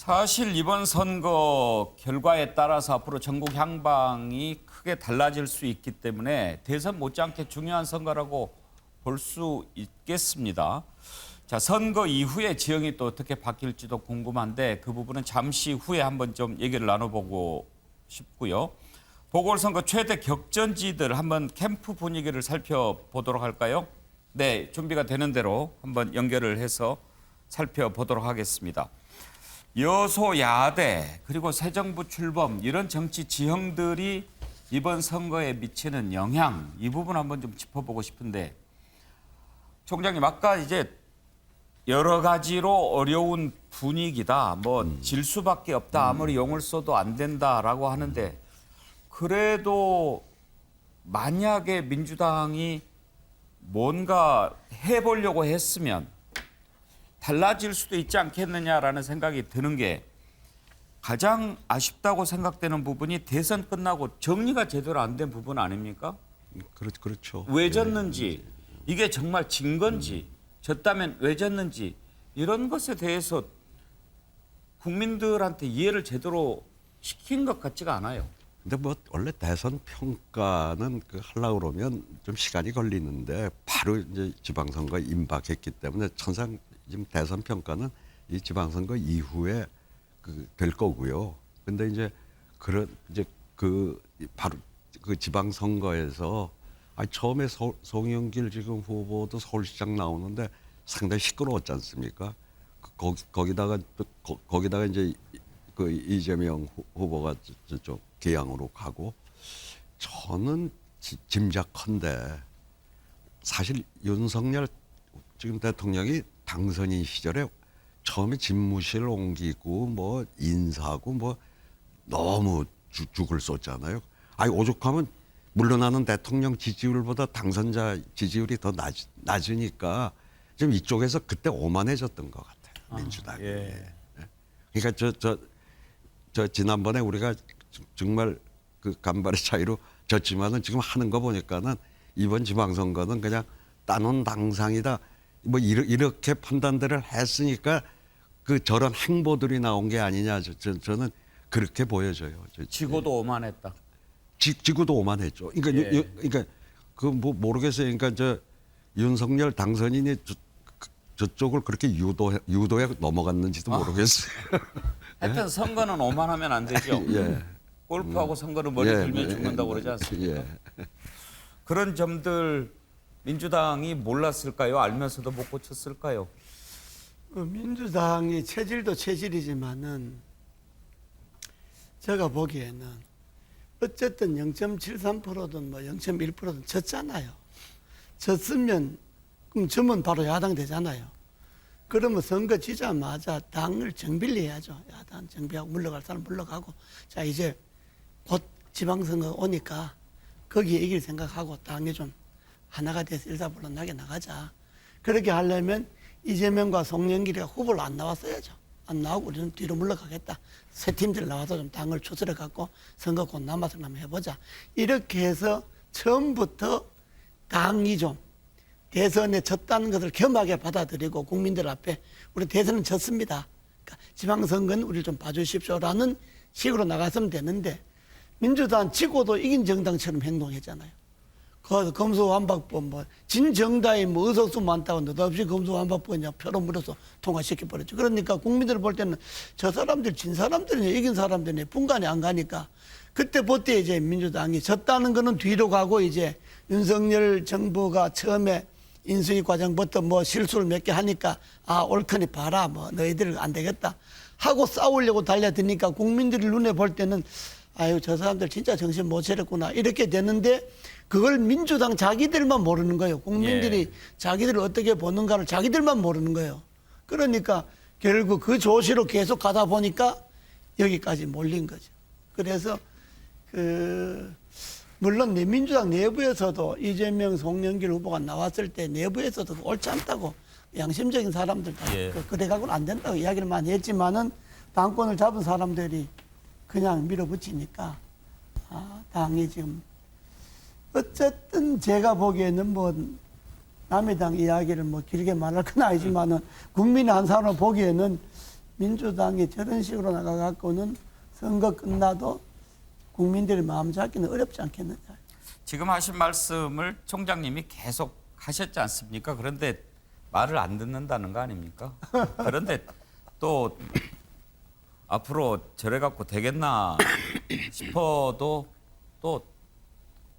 사실 이번 선거 결과에 따라서 앞으로 전국 향방이 크게 달라질 수 있기 때문에 대선 못지않게 중요한 선거라고 볼 수 있겠습니다. 자, 선거 이후에 지형이 또 어떻게 바뀔지도 궁금한데 그 부분은 잠시 후에 한번 좀 얘기를 나눠보고 싶고요. 보궐선거 최대 격전지들 한번 캠프 분위기를 살펴보도록 할까요? 네, 준비가 되는 대로 한번 연결을 해서 살펴보도록 하겠습니다. 여소야대 그리고 새 정부 출범 이런 정치 지형들이 이번 선거에 미치는 영향 이 부분 한번 좀 짚어보고 싶은데 총장님 아까 이제 여러 가지로 어려운 분위기다 뭐 질 수밖에 없다 아무리 용을 써도 안 된다라고 하는데 그래도 만약에 민주당이 뭔가 해보려고 했으면 달라질 수도 있지 않겠느냐라는 생각이 드는 게 가장 아쉽다고 생각되는 부분이 대선 끝나고 정리가 제대로 안 된 부분 아닙니까? 그렇죠. 왜 졌는지 이게 정말 진 건지 졌다면 왜 졌는지 이런 것에 대해서 국민들한테 이해를 제대로 시킨 것 같지가 않아요. 근데 뭐 원래 대선 평가는 하려고 그러면 좀 시간이 걸리는데 바로 이제 지방선거 임박했기 때문에 천상 지금 대선 평가는 이 지방선거 이후에 될 거고요. 근데 이제 바로 그 지방선거에서 처음에 송영길 지금 후보도 서울시장 나오는데 상당히 시끄러웠지 않습니까? 거기다가 이제 그 이재명 후보가 저쪽 개항으로 가고 저는 짐작컨대 사실 윤석열 지금 대통령이 당선인 시절에 처음에 집무실 옮기고 뭐 인사하고 뭐 너무 죽을 썼잖아요. 오죽하면 물러나는 대통령 지지율보다 당선자 지지율이 더 낮으니까 좀 이쪽에서 그때 오만해졌던 것 같아요. 민주당이. 예. 그러니까 저 지난번에 우리가 정말 그 간발의 차이로 졌지만은 지금 하는 거 보니까는 이번 지방선거는 그냥 따놓은 당상이다. 뭐 이렇게 판단들을 했으니까 저런 행보들이 나온 게 아니냐 저는 그렇게 보여져요. 지고도 오만했다. 지구도 오만했죠. 그러니까 예. 그러니까 모르겠어요. 그러니까 저 윤석열 당선인이 저쪽을 그렇게 유도해 넘어갔는지도 모르겠어요. 하여튼 선거는 오만하면 안 되죠. 예. 골프하고 선거는 머리 들면 죽는다고 그러지 않습니까? 예. 그런 점들 민주당이 몰랐을까요? 알면서도 못 고쳤을까요? 민주당이 체질도 체질이지만은 제가 보기에는 어쨌든 0.73%든 뭐 0.1%든 졌잖아요. 졌으면 그럼 졌으면 바로 야당 되잖아요. 그러면 선거 지자마자 당을 정비해야죠. 야당 정비하고 물러갈 사람 물러가고 자 이제 곧 지방선거 오니까 거기에 이길 생각하고 당이 좀 하나가 돼서 일사불란하게 나가자. 그렇게 하려면 이재명과 송영길이가 후보를 안 나왔어야죠. 안 나오고 우리는 뒤로 물러가겠다. 새 팀들 나와서 좀 당을 추스려 갖고 선거 곧 남아서 한번 해보자. 이렇게 해서 처음부터 당이 좀 대선에 졌다는 것을 겸하게 받아들이고 국민들 앞에 우리 대선은 졌습니다. 그러니까 지방선거는 우리를 좀 봐주십시오라는 식으로 나갔으면 되는데 민주당 지고도 이긴 정당처럼 행동했잖아요. 그 검수완박법 진정당이 의석수 많다고 느닷없이 검수완박법 그냥 표로 물어서 통과시켜버렸죠. 그러니까 국민들 볼 때는 저 사람들 진 사람들이네 이긴 사람들이네 분간이 안 가니까 그때 이제 민주당이 졌다는 거는 뒤로 가고 이제 윤석열 정부가 처음에 인수위 과정부터 뭐 실수를 몇 개 하니까 옳거니 봐라 너희들 안 되겠다 하고 싸우려고 달려드니까 국민들이 눈에 볼 때는 저 사람들 진짜 정신 못 차렸구나 이렇게 되는데 그걸 민주당 자기들만 모르는 거예요. 국민들이 자기들을 어떻게 보는가를 자기들만 모르는 거예요. 그러니까 결국 그 조시로 계속 가다 보니까 여기까지 몰린 거죠. 그래서 물론 민주당 내부에서도 이재명, 송영길 후보가 나왔을 때 내부에서도 옳지 않다고 양심적인 사람들 다 그래가고는 안 된다고 이야기를 많이 했지만은 당권을 잡은 사람들이 그냥 밀어붙이니까 당이 지금 어쨌든 제가 보기에는 남의 당 이야기를 길게 말할 건 아니지만은 국민의 한 사람 보기에는 민주당이 저런 식으로 나가갖고는 선거 끝나도 국민들의 마음 잡기는 어렵지 않겠느냐. 지금 하신 말씀을 총장님이 계속 하셨지 않습니까? 그런데 말을 안 듣는다는 거 아닙니까? 그런데 또 앞으로 저래 갖고 되겠나 싶어도 또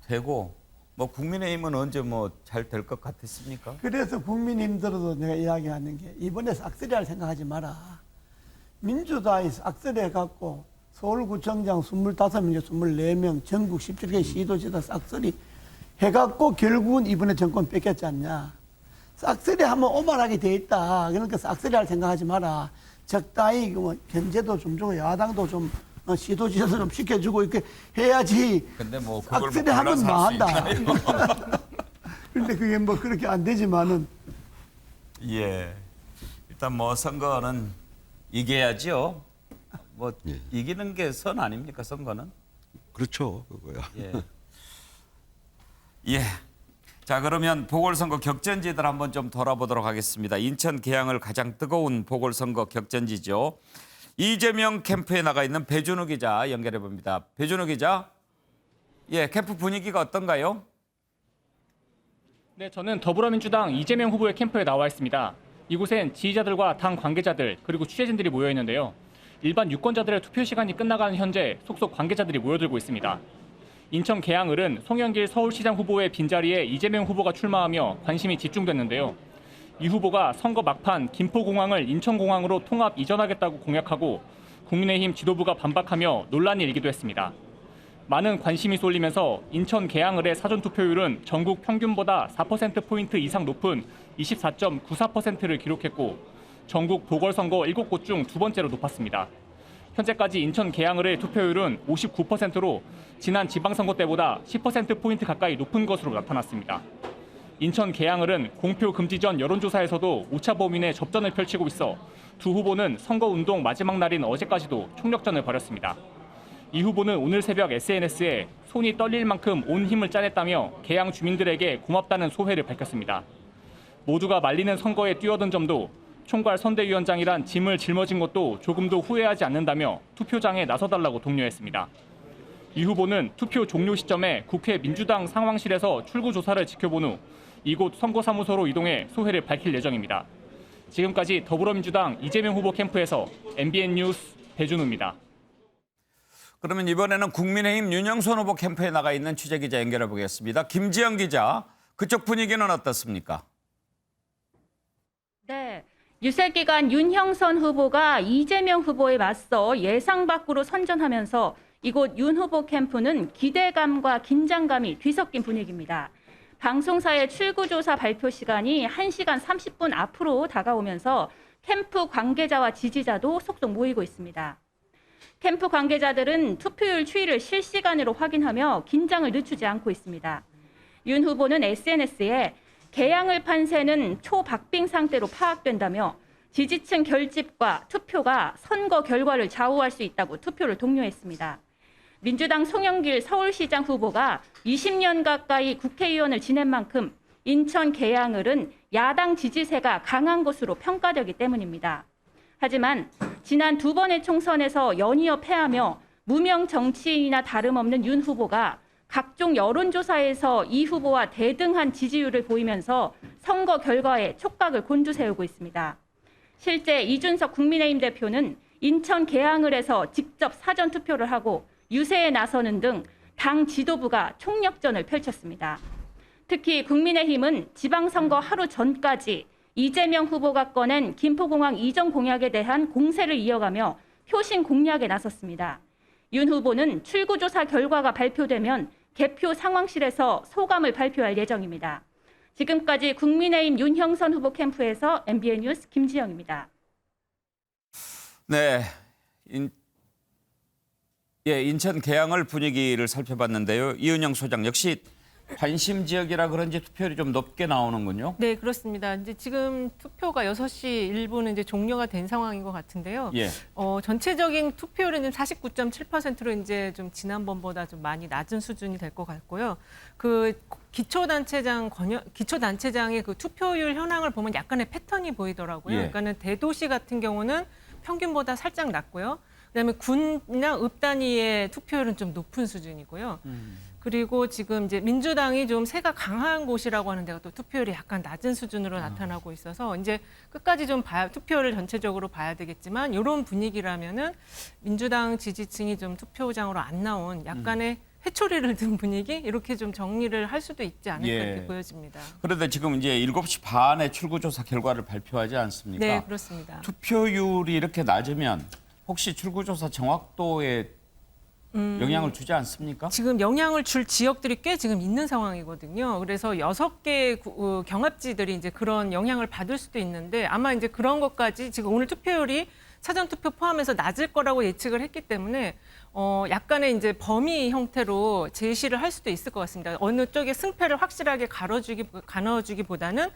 되고 뭐 국민의힘은 언제 뭐 잘 될 것 같았습니까? 그래서 국민님들도 내가 이야기하는 게 이번에 싹쓸이할 생각하지 마라. 민주당이 싹쓸이해갖고 서울구청장 25명, 24명, 전국 17개 시도지사 싹쓸이 해갖고 결국은 이번에 정권 뺏겼지 않냐. 싹쓸이하면 오만하게 돼 있다. 그러니까 싹쓸이할 생각하지 마라. 적당히 뭐 견제도 좀 주고 야당도 좀 시도지사도 좀 시켜주고 이렇게 해야지. 근데 뭐 그걸 뭐 싹쓸이하면 골라서 할수 망한다. 있나요? 근데 그게 뭐 그렇게 안 되지만은 예. 일단 뭐 선거는 이겨야지요. 뭐 예. 이기는 게 선 아닙니까 선거는? 그렇죠. 그거야. 예. 예. 자 그러면 보궐선거 격전지들 한번 좀 돌아보도록 하겠습니다. 인천 계양을 가장 뜨거운 보궐선거 격전지죠. 이재명 캠프에 나가 있는 배준우 기자 연결해 봅니다. 배준우 기자, 예, 캠프 분위기가 어떤가요? 네, 저는 더불어민주당 이재명 후보의 캠프에 나와 있습니다. 이곳엔 지지자들과 당 관계자들 그리고 취재진들이 모여 있는데요. 일반 유권자들의 투표 시간이 끝나가는 현재 속속 관계자들이 모여들고 있습니다. 인천 계양을은 송영길 서울시장 후보의 빈자리에 이재명 후보가 출마하며 관심이 집중됐는데요. 이 후보가 선거 막판 김포공항을 인천공항으로 통합 이전하겠다고 공약하고 국민의힘 지도부가 반박하며 논란이 일기도 했습니다. 많은 관심이 쏠리면서 인천 계양을의 사전투표율은 전국 평균보다 4%포인트 이상 높은 24.94%를 기록했고 전국 보궐선거 7곳 중 두 번째로 높았습니다. 현재까지 인천 계양을의 투표율은 59%로 지난 지방선거 때보다 10%포인트 가까이 높은 것으로 나타났습니다. 인천 계양을은 공표 금지 전 여론조사에서도 오차 범위 접전을 펼치고 있어 두 후보는 선거운동 마지막 날인 어제까지도 총력전을 벌였습니다. 이 후보는 오늘 새벽 SNS에 손이 떨릴 만큼 온 힘을 짜냈다며 계양 주민들에게 고맙다는 소회를 밝혔습니다. 모두가 말리는 선거에 뛰어든 점도 총괄 선대위원장이란 짐을 짊어진 것도 조금도 후회하지 않는다며 투표장에 나서달라고 독려했습니다. 이 후보는 투표 종료 시점에 국회 민주당 상황실에서 출구조사를 지켜본 후 이곳 선거사무소로 이동해 소회를 밝힐 예정입니다. 지금까지 더불어민주당 이재명 후보 캠프에서 MBN 뉴스 배준우입니다. 그러면 이번에는 국민의힘 윤영선 후보 캠프에 나가 있는 취재기자 연결해 보겠습니다. 김지영 기자, 그쪽 분위기는 어떻습니까? 네. 유세기간 윤형선 후보가 이재명 후보에 맞서 예상 밖으로 선전하면서 이곳 윤 후보 캠프는 기대감과 긴장감이 뒤섞인 분위기입니다. 방송사의 출구조사 발표 시간이 1시간 30분 앞으로 다가오면서 캠프 관계자와 지지자도 속속 모이고 있습니다. 캠프 관계자들은 투표율 추이를 실시간으로 확인하며 긴장을 늦추지 않고 있습니다. 윤 후보는 SNS에 계양을 판세는 초박빙 상태로 파악된다며 지지층 결집과 투표가 선거 결과를 좌우할 수 있다고 투표를 독려했습니다. 민주당 송영길 서울시장 후보가 20년 가까이 국회의원을 지낸 만큼 인천 계양을은 야당 지지세가 강한 것으로 평가되기 때문입니다. 하지만 지난 두 번의 총선에서 연이어 패하며 무명 정치인이나 다름없는 윤 후보가 각종 여론조사에서 이 후보와 대등한 지지율을 보이면서 선거 결과에 촉각을 곤두세우고 있습니다. 실제 이준석 국민의힘 대표는 인천 계양을에서 직접 사전투표를 하고 유세에 나서는 등 당 지도부가 총력전을 펼쳤습니다. 특히 국민의힘은 지방선거 하루 전까지 이재명 후보가 꺼낸 김포공항 이전 공약에 대한 공세를 이어가며 표심 공략에 나섰습니다. 윤 후보는 출구조사 결과가 발표되면 개표 상황실에서 소감을 발표할 예정입니다. 지금까지 국민의힘 윤형선 후보 캠프에서 MBN 뉴스 김지영입니다. 네, 인천 계양을 분위기를 살펴봤는데요. 이은영 소장 역시 관심 지역이라 그런지 투표율이 좀 높게 나오는군요. 네, 그렇습니다. 이제 지금 투표가 6시 1분은 이제 종료가 된 상황인 것 같은데요. 예. 전체적인 투표율은 49.7%로 이제 좀 지난번보다 좀 많이 낮은 수준이 될 것 같고요. 그 기초단체장의 그 투표율 현황을 보면 약간의 패턴이 보이더라고요. 예. 그러니까는 대도시 같은 경우는 평균보다 살짝 낮고요. 그다음에 군이나 읍 단위의 투표율은 좀 높은 수준이고요. 그리고 지금 이제 민주당이 좀 세가 강한 곳이라고 하는 데가 또 투표율이 약간 낮은 수준으로 나타나고 있어서 이제 끝까지 좀 투표율을 전체적으로 봐야 되겠지만 이런 분위기라면은 민주당 지지층이 좀 투표장으로 안 나온 약간의 회초리를 든 분위기 이렇게 좀 정리를 할 수도 있지 않을까 예. 이렇게 보여집니다. 그런데 지금 이제 7시 반에 출구조사 결과를 발표하지 않습니까? 네, 그렇습니다. 투표율이 이렇게 낮으면 혹시 출구조사 정확도에 영향을 주지 않습니까? 지금 영향을 줄 지역들이 꽤 지금 있는 상황이거든요. 그래서 6개 경합지들이 이제 그런 영향을 받을 수도 있는데 아마 이제 그런 것까지 지금 오늘 투표율이 사전 투표 포함해서 낮을 거라고 예측을 했기 때문에 약간의 이제 범위 형태로 제시를 할 수도 있을 것 같습니다. 어느 쪽에 승패를 확실하게 가눠주기보다는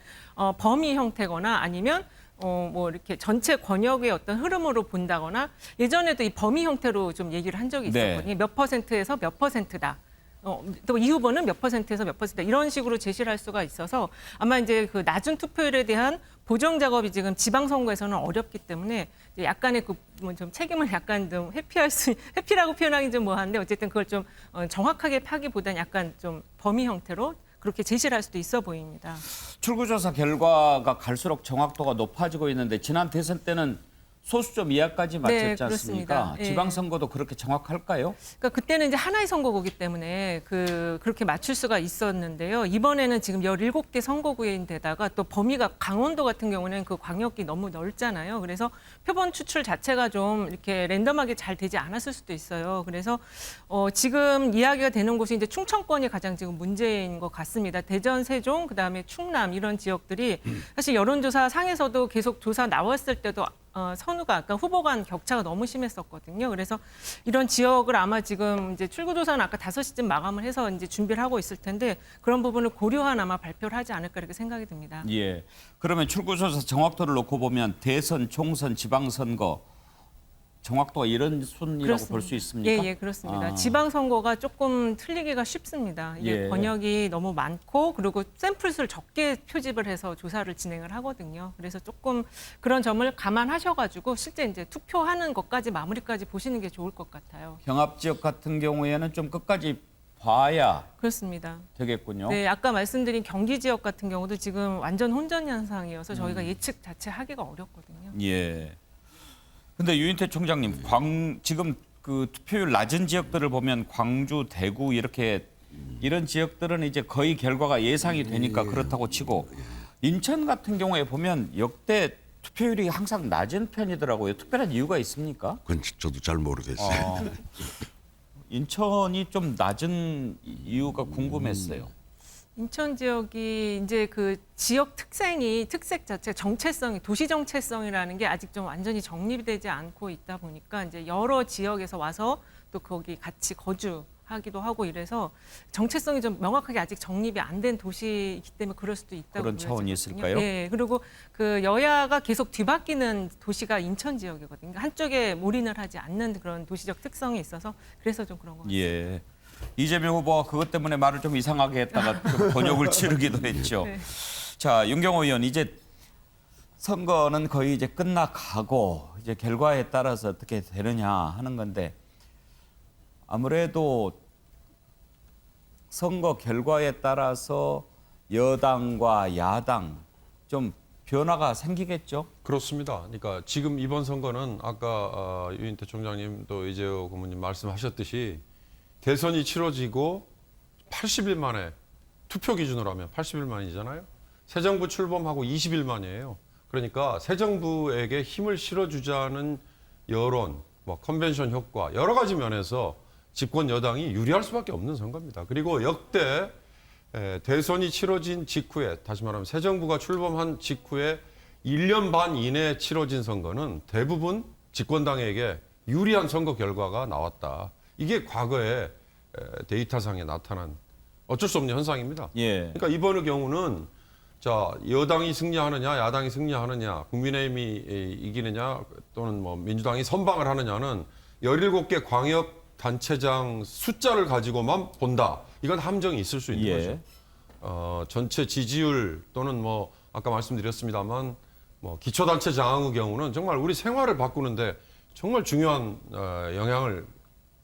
범위 형태거나 아니면 뭐 이렇게 전체 권역의 어떤 흐름으로 본다거나 예전에도 이 범위 형태로 좀 얘기를 한 적이 있었거든요. 네. 몇 퍼센트에서 몇 퍼센트다. 또 이 후보는 몇 퍼센트에서 몇 퍼센트 이런 식으로 제시를 할 수가 있어서 아마 이제 그 낮은 투표율에 대한 보정 작업이 지금 지방선거에서는 어렵기 때문에 이제 약간의 그 뭐 좀 책임을 약간 좀 회피라고 표현하기 좀 뭐한데 어쨌든 그걸 좀 정확하게 하기보다는 약간 좀 범위 형태로 그렇게 제시를 할 수도 있어 보입니다. 출구조사 결과가 갈수록 정확도가 높아지고 있는데 지난 대선 때는 소수점 이하까지 맞췄지 네, 않습니까? 그렇습니다. 예. 지방선거도 그렇게 정확할까요? 그러니까 그때는 이제 하나의 선거구기 때문에 그렇게 맞출 수가 있었는데요. 이번에는 지금 17개 선거구인데다가 또 범위가 강원도 같은 경우는 그 광역이 너무 넓잖아요. 그래서 표본 추출 자체가 좀 이렇게 랜덤하게 잘 되지 않았을 수도 있어요. 그래서 지금 이야기가 되는 곳이 이제 충청권이 가장 지금 문제인 것 같습니다. 대전, 세종, 그다음에 충남 이런 지역들이 사실 여론조사 상에서도 계속 조사 나왔을 때도 선후가 아까 후보 간 격차가 너무 심했었거든요. 그래서 이런 지역을 아마 지금 이제 출구조사는 아까 5시쯤 마감을 해서 이제 준비를 하고 있을 텐데 그런 부분을 고려한 아마 발표를 하지 않을까 이렇게 생각이 듭니다. 예. 그러면 출구조사 정확도를 놓고 보면 대선, 총선, 지방선거 정확도가 이런 순이라고 볼 수 있습니까? 예, 그렇습니다. 아. 지방선거가 조금 틀리기가 쉽습니다. 이게 예. 권역이 너무 많고 그리고 샘플수를 적게 표집을 해서 조사를 진행을 하거든요. 그래서 조금 그런 점을 감안하셔가지고 실제 이제 투표하는 것까지 마무리까지 보시는 게 좋을 것 같아요. 경합 지역 같은 경우에는 좀 끝까지 봐야 그렇습니다. 되겠군요. 네, 아까 말씀드린 경기 지역 같은 경우도 지금 완전 혼전 현상이어서 저희가 예측 자체 하기가 어렵거든요. 예. 근데 유인태 총장님, 지금 그 투표율 낮은 지역들을 보면 광주, 대구 이런 지역들은 이제 거의 결과가 예상이 되니까 그렇다고 치고 인천 같은 경우에 보면 역대 투표율이 항상 낮은 편이더라고요. 특별한 이유가 있습니까? 그건 저도 잘 모르겠어요. 인천이 좀 낮은 이유가 궁금했어요. 인천 지역이 이제 그 지역 특색 자체 정체성이 도시 정체성이라는 게 아직 좀 완전히 정립되지 않고 있다 보니까 이제 여러 지역에서 와서 또 거기 같이 거주하기도 하고 이래서 정체성이 좀 명확하게 아직 정립이 안 된 도시이기 때문에 그럴 수도 있다고 그런 차원이 보여지거든요. 있을까요? 네, 그리고 그 여야가 계속 뒤바뀌는 도시가 인천 지역이거든요. 한쪽에 몰인을 하지 않는 그런 도시적 특성이 있어서 그래서 좀 그런 것 같습니다. 예. 이재명 후보가 그것 때문에 말을 좀 이상하게 했다가 좀 번역을 치르기도 했죠. 네. 자, 윤경호 의원, 이제 선거는 거의 이제 끝나가고 이제 결과에 따라서 어떻게 되느냐 하는 건데 아무래도 선거 결과에 따라서 여당과 야당 좀 변화가 생기겠죠? 그렇습니다. 그러니까 지금 이번 선거는 아까 유인태 총장님 또 이재호 고문님 말씀하셨듯이 대선이 치러지고 80일 만에 투표 기준으로 하면 80일 만이잖아요. 새 정부 출범하고 20일 만이에요. 그러니까 새 정부에게 힘을 실어주자는 여론, 뭐 컨벤션 효과 여러 가지 면에서 집권 여당이 유리할 수밖에 없는 선거입니다. 그리고 역대 대선이 치러진 직후에 다시 말하면 새 정부가 출범한 직후에 1년 반 이내에 치러진 선거는 대부분 집권당에게 유리한 선거 결과가 나왔다. 이게 과거에 데이터상에 나타난 어쩔 수 없는 현상입니다. 예. 그러니까 이번의 경우는 자 여당이 승리하느냐 야당이 승리하느냐 국민의힘이 이기느냐 또는 뭐 민주당이 선방을 하느냐는 17개 광역 단체장 숫자를 가지고만 본다. 이건 함정이 있을 수 있는 예. 거죠. 전체 지지율 또는 뭐 아까 말씀드렸습니다만 뭐 기초단체 장의 경우는 정말 우리 생활을 바꾸는데 정말 중요한 영향을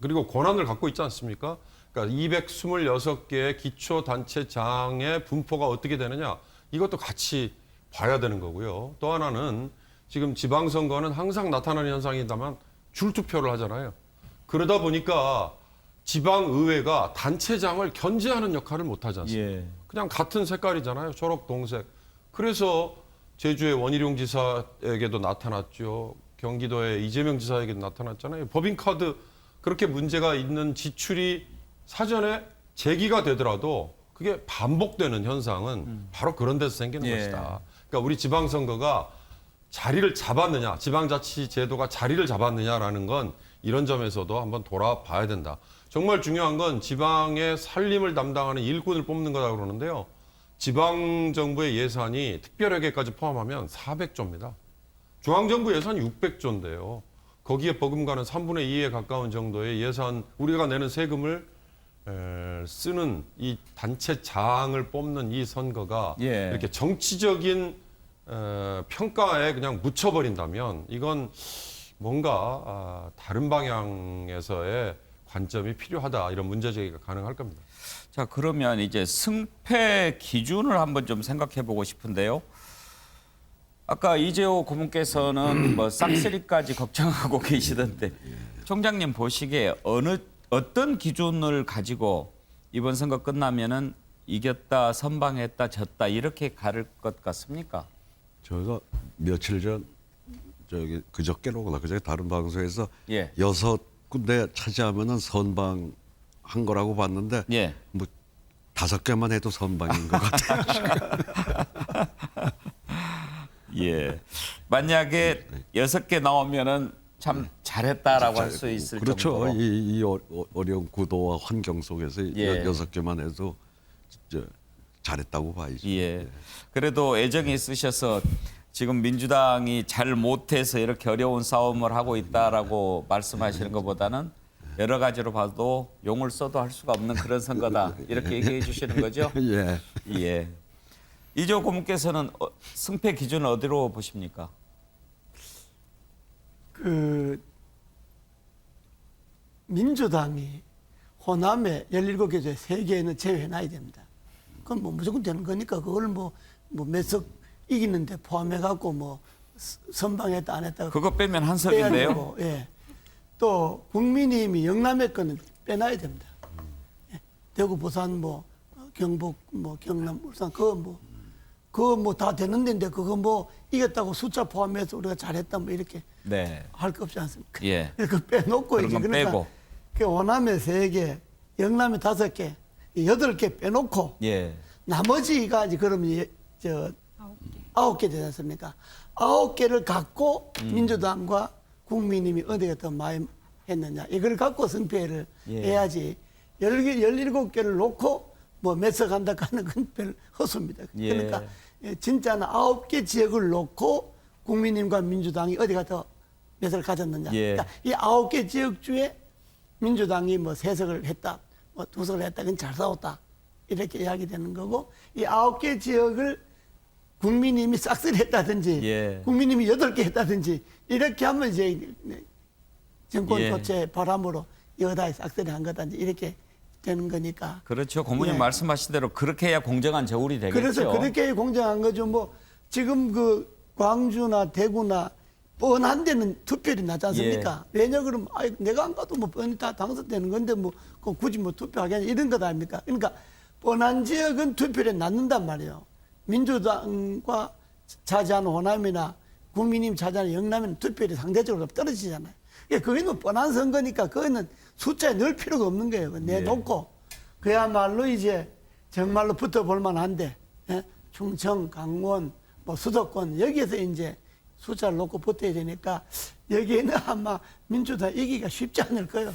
그리고 권한을 갖고 있지 않습니까? 그러니까 226개의 기초단체장의 분포가 어떻게 되느냐 이것도 같이 봐야 되는 거고요. 또 하나는 지금 지방선거는 항상 나타나는 현상이다만 줄투표를 하잖아요. 그러다 보니까 지방의회가 단체장을 견제하는 역할을 못하지 않습니까? 예. 그냥 같은 색깔이잖아요. 초록, 동색. 그래서 제주의 원희룡 지사에게도 나타났죠. 경기도의 이재명 지사에게도 나타났잖아요. 법인카드 그렇게 문제가 있는 지출이 사전에 제기가 되더라도 그게 반복되는 현상은 바로 그런 데서 생기는 예. 것이다. 그러니까 우리 지방선거가 자리를 잡았느냐, 지방자치제도가 자리를 잡았느냐라는 건 이런 점에서도 한번 돌아봐야 된다. 정말 중요한 건 지방의 살림을 담당하는 일꾼을 뽑는 거다 그러는데요. 지방정부의 예산이 특별회계까지 포함하면 400조입니다. 중앙정부 예산이 600조인데요. 거기에 버금가는 3분의 2에 가까운 정도의 예산, 우리가 내는 세금을 쓰는 이 단체장을 뽑는 이 선거가 예. 이렇게 정치적인 평가에 그냥 묻혀버린다면 이건 뭔가 다른 방향에서의 관점이 필요하다 이런 문제 제기가 가능할 겁니다. 자, 그러면 이제 승패 기준을 한번 좀 생각해 보고 싶은데요. 아까 이재호 고문께서는 뭐 싹쓸이까지 걱정하고 계시던데 총장님 보시기에 어떤 기준을 가지고 이번 선거 끝나면은 이겼다, 선방했다, 졌다 이렇게 가를 것 같습니까? 저희가 며칠 전 저기 그저께로구나 그저께 다른 방송에서 예. 6군데 차지하면은 선방한 거라고 봤는데 예. 뭐 5개만 해도 선방인 것 같아요. 예. 만약에 6개 나오면은 참 잘했다라고 할 수 있을 그렇죠. 정도로. 이 어려운 구도와 환경 속에서 예. 6개만 해도 잘했다고 봐야죠. 예. 그래도 애정이 있으셔서 지금 민주당이 잘 못해서 이렇게 어려운 싸움을 하고 있다라고 말씀하시는 것보다는 여러 가지로 봐도 용을 써도 할 수가 없는 그런 선거다 이렇게 얘기해 주시는 거죠? 예. 예. 이재호 고문께서는 승패 기준을 어디로 보십니까? 그 민주당이 호남에 17개 중에 3개는 제외해놔야 됩니다. 그건 뭐 무조건 되는 거니까 그걸 뭐 몇 석 이기는데 포함해갖고 뭐 선방했다 안 했다 그거 빼면 한 빼야 석인데요. 되고, 예. 또 국민의힘이 영남의 거는 빼놔야 됩니다. 예. 대구, 부산, 뭐 경북, 뭐 경남, 울산 그거 뭐 다 되는 데인데 그거 뭐 이겼다고 숫자 포함해서 우리가 잘했다 뭐 이렇게 네. 할 거 없지 않습니까? 예. 그거 빼놓고 그런 이제 건 그러니까 빼고. 그 호남에 3개, 영남에 5개, 8개 빼놓고 예. 나머지가 이제 그러면 9개 되지 않습니까? 9개를 갖고 민주당과 국민의힘이 어디가 더 많이 했느냐 이걸 갖고 승패를 예. 해야지 17개를 놓고 뭐 몇 석 한다 하는 건 별 허수입니다. 예. 그러니까 진짜는 9개 지역을 놓고 국민의힘과 민주당이 어디가 더 몇 석을 가졌느냐. 예. 그러니까 이 9개 지역 중에 민주당이 뭐 3석을 했다, 뭐 2석을 했다, 그건 잘 싸웠다. 이렇게 이야기되는 거고, 이 9개 지역을 국민의힘이 싹쓸이 했다든지, 예. 국민의힘이 8개 했다든지, 이렇게 하면 이제 정권 예. 교체 바람으로 여다에 싹쓸이 한 거다든지, 이렇게 되는 거니까. 그렇죠. 고모님 예. 말씀하신 대로 그렇게 해야 공정한 저울이 되겠죠. 그래서 그렇게 공정한 거죠. 뭐, 지금 그 광주나 대구나 뻔한 데는 투표율이 나지 않습니까? 예. 왜냐 그러면 내가 안 가도 뭐 뻔히 다 당선되는 건데 뭐 굳이 뭐 투표하겠냐 이런 것 아닙니까? 그러니까 뻔한 지역은 투표율이 낮는단 말이에요. 민주당과 차지하는 호남이나 국민의힘 차지하는 영남에는 투표율이 상대적으로 떨어지잖아요. 그러니까 그게 뭐 뻔한 선거니까 그거는 숫자에 넣을 필요가 없는 거예요. 내놓고 그야말로 이제 정말로 붙어볼 만한데 충청, 강원, 뭐 수도권 여기에서 이제 숫자를 놓고 붙어야 되니까 여기에는 아마 민주당 이기기가 쉽지 않을 거예요.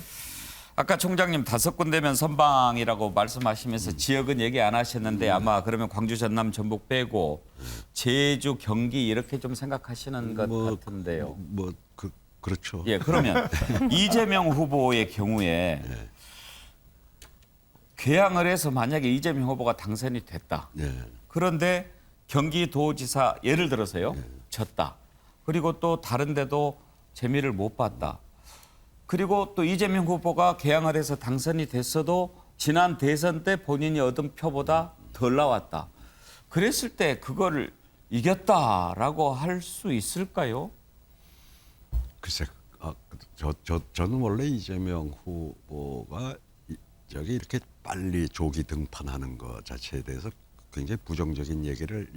아까 총장님 5군데면 선방이라고 말씀하시면서 지역은 얘기 안 하셨는데 아마 그러면 광주, 전남, 전북 빼고 제주, 경기 이렇게 좀 생각하시는 것 같은데요. 그렇죠. 예, 그러면 이재명 후보의 경우에 개항을 해서 만약에 이재명 후보가 당선이 됐다. 예. 그런데 경기도지사 예를 들어서요. 졌다. 그리고 또 다른 데도 재미를 못 봤다. 그리고 또 이재명 후보가 개항을 해서 당선이 됐어도 지난 대선 때 본인이 얻은 표보다 덜 나왔다. 그랬을 때 그거를 이겼다라고 할 수 있을까요? 글쎄, 저는 원래 이재명 후보가 저기 이렇게 빨리 조기 등판하는 것 자체에 대해서 굉장히 부정적인 얘기를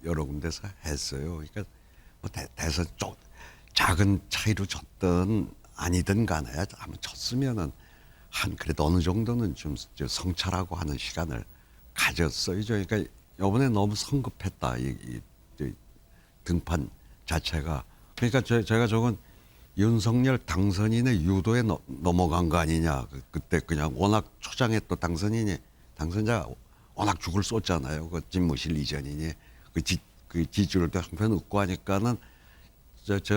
여러 군데서 했어요. 그러니까 뭐 대선 작은 차이로 졌든 아니든 간에 한번 졌으면은 한 그래도 어느 정도는 좀 성찰하고 하는 시간을 가졌어요. 그러니까 이번에 너무 성급했다. 이 등판 자체가. 그러니까 제가 저건 윤석열 당선인의 유도에 넘어간 거 아니냐. 그때 그냥 워낙 초장에 또 당선자가 워낙 죽을 쏟잖아요. 그 집무실 이전이니 그 지지율도 한편 웃고 하니까는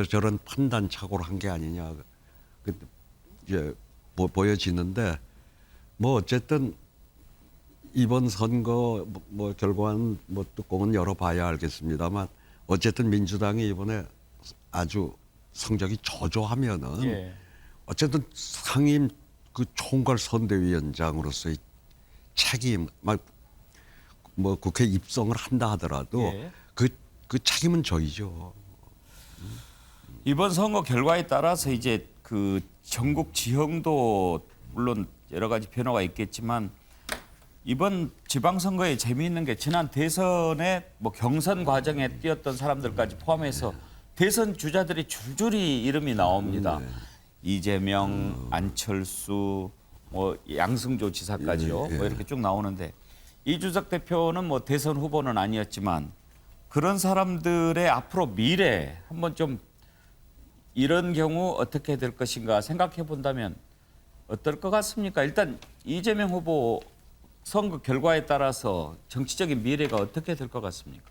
저런 판단 착오를 한 게 아니냐. 이제 보여지는데 뭐 어쨌든 이번 선거 뭐 결과는 뭐 뚜껑은 열어봐야 알겠습니다만 어쨌든 민주당이 이번에 아주 성적이 저조하면은 예. 어쨌든 상임 그 총괄 선대위원장으로서의 책임 뭐 국회 입성을 한다 하더라도 예. 그 책임은 저희죠. 이번 선거 결과에 따라서 이제 그 전국 지형도 물론 여러 가지 변화가 있겠지만 이번 지방선거에 재미있는 게 지난 대선에 뭐 경선 과정에 뛰었던 사람들까지 포함해서 대선 주자들이 줄줄이 이름이 나옵니다. 이재명, 안철수, 뭐 양승조 지사까지요. 뭐 이렇게 쭉 나오는데 이준석 대표는 뭐 대선 후보는 아니었지만 그런 사람들의 앞으로 미래 한번 좀 이런 경우 어떻게 될 것인가 생각해 본다면 어떨 것 같습니까? 일단 이재명 후보 선거 결과에 따라서 정치적인 미래가 어떻게 될 것 같습니까?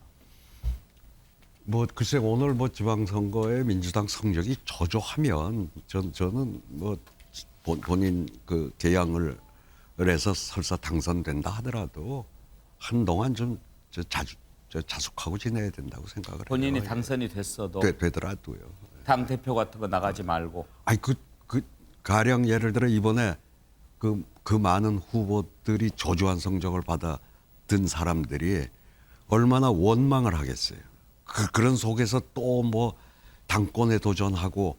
뭐 글쎄 오늘 뭐 지방선거에 민주당 성적이 저조하면 저는 뭐 본인 그 개항을 해서 설사 당선된다 하더라도 한동안 좀 자숙하고 지내야 된다고 생각을 해요. 본인이 당선이 됐어도 되더라도요. 당 대표 같은 거 나가지 말고. 아니 그 가령 예를 들어 이번에 그 많은 후보들이 저조한 성적을 받아든 사람들이 얼마나 원망을 하겠어요. 그런 속에서 또 뭐 당권에 도전하고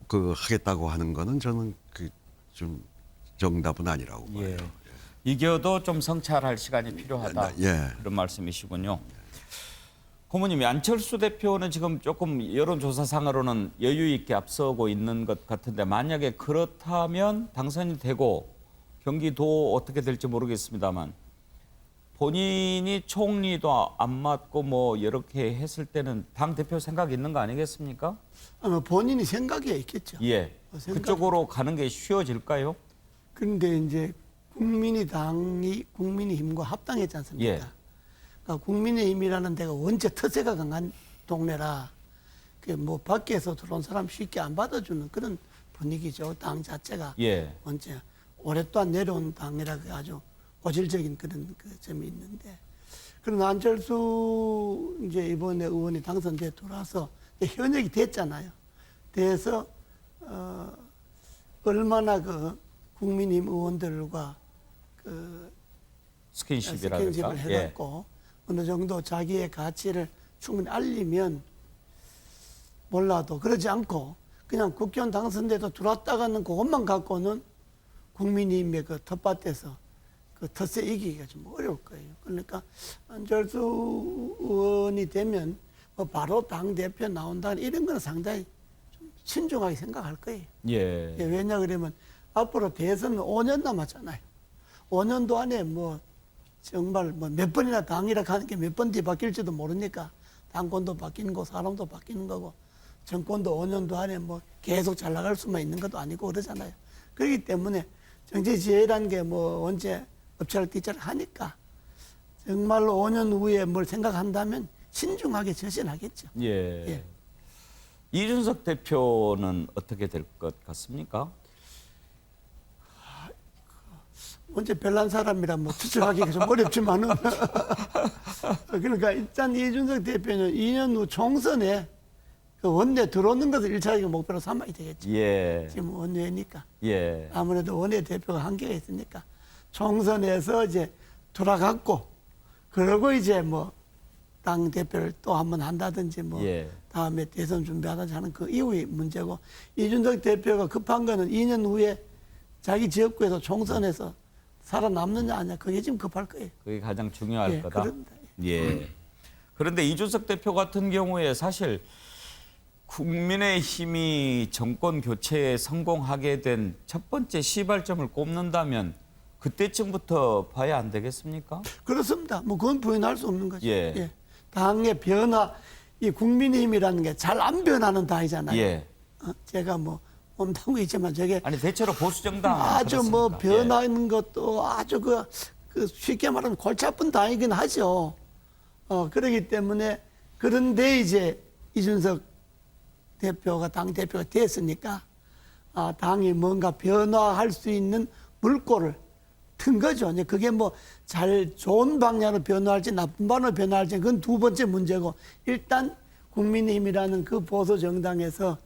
하겠다고 하는 거는 저는 좀 정답은 아니라고 봐요. 예. 이겨도 좀 성찰할 시간이 필요하다. 예. 그런 말씀이시군요. 고모님이 안철수 대표는 지금 조금 여론조사상으로는 여유 있게 앞서고 있는 것 같은데 만약에 그렇다면 당선이 되고 경기도 어떻게 될지 모르겠습니다만 본인이 총리도 안 맡고 뭐 이렇게 했을 때는 당 대표 생각이 있는 거 아니겠습니까? 아마 본인이 생각이 있겠죠. 예. 그쪽으로 가는 게 쉬워질까요? 그런데 이제 국민의당이 국민의힘과 합당했지 않습니까? 예. 그러니까 국민의힘이라는 데가 원체 터세가 강한 동네라 뭐 밖에서 들어온 사람 쉽게 안 받아주는 그런 분위기죠. 당 자체가 예. 원체 오랫동안 내려온 당이라 아주 고질적인 그런 점이 있는데 그런 안철수 이제 이번에 의원이 당선돼 돌아서 현역이 됐잖아요. 돼서 얼마나 국민의힘 의원들과 스킨십을 해갖고 어느 정도 자기의 가치를 충분히 알리면 몰라도 그러지 않고 그냥 국회의원 당선돼도 들어왔다가는 그것만 갖고는 국민의힘의 텃밭에서 텃세 이기기가 좀 어려울 거예요. 그러니까 안철수 의원이 되면 바로 당대표 나온다 이런 건 상당히 좀 신중하게 생각할 거예요. 예. 왜냐 그러면 앞으로 대선 5년 남았잖아요. 5년도 안에 뭐 정말 몇 번이나 당이라 하는 게 몇 번 뒤 바뀔지도 모르니까 당권도 바뀌는 거 사람도 바뀌는 거고 정권도 5년도 안에 뭐 계속 잘 나갈 수만 있는 것도 아니고 그러잖아요. 그렇기 때문에 정치지혜라는 게 뭐 언제 업체를 뒤처를 하니까 정말로 5년 후에 뭘 생각한다면 신중하게 결심하겠죠. 예. 예. 이준석 대표는 어떻게 될 것 같습니까? 언제 별난 사람이라 뭐 추측하기가 좀 어렵지만은 그러니까 일단 이준석 대표는 2년 후 총선에 그 원내 들어오는 것을 일차적인 목표로 삼아야 되겠지. 예. 지금 원내니까. 예. 아무래도 원내 대표가 한계가 있으니까 총선에서 이제 돌아갔고 그러고 이제 뭐 당 대표를 또 한 번 한다든지 뭐 예. 다음에 대선 준비하든지 하는 그 이후의 문제고 이준석 대표가 급한 거는 2년 후에 자기 지역구에서 총선에서 살아남느냐 아니냐 그게 지금 급할 거예요. 그게 가장 중요할 예, 거다. 그런다. 예. 그런데 이준석 대표 같은 경우에 사실 국민의힘이 정권 교체에 성공하게 된 첫 번째 시발점을 꼽는다면 그때쯤부터 봐야 안 되겠습니까? 그렇습니다. 뭐 그건 부인할 수 없는 거죠. 예. 당의 변화, 이 국민의힘이라는 게 잘 안 변하는 당이잖아요. 예. 제가 뭐 몸담고 있지만 저게 아니 대체로 보수 정당 아주 뭐 그렇습니까? 변하는 것도 아주 그 쉽게 말하면 골치 아픈 당이긴 하죠. 그러기 때문에 그런데 이제 이준석 대표가 당 대표가 됐으니까 당이 뭔가 변화할 수 있는 물꼬를 튼 거죠. 이제 그게 뭐 잘 좋은 방향으로 변화할지 나쁜 방향으로 변화할지 그건 두 번째 문제고 일단 국민의힘이라는 그 보수 정당에서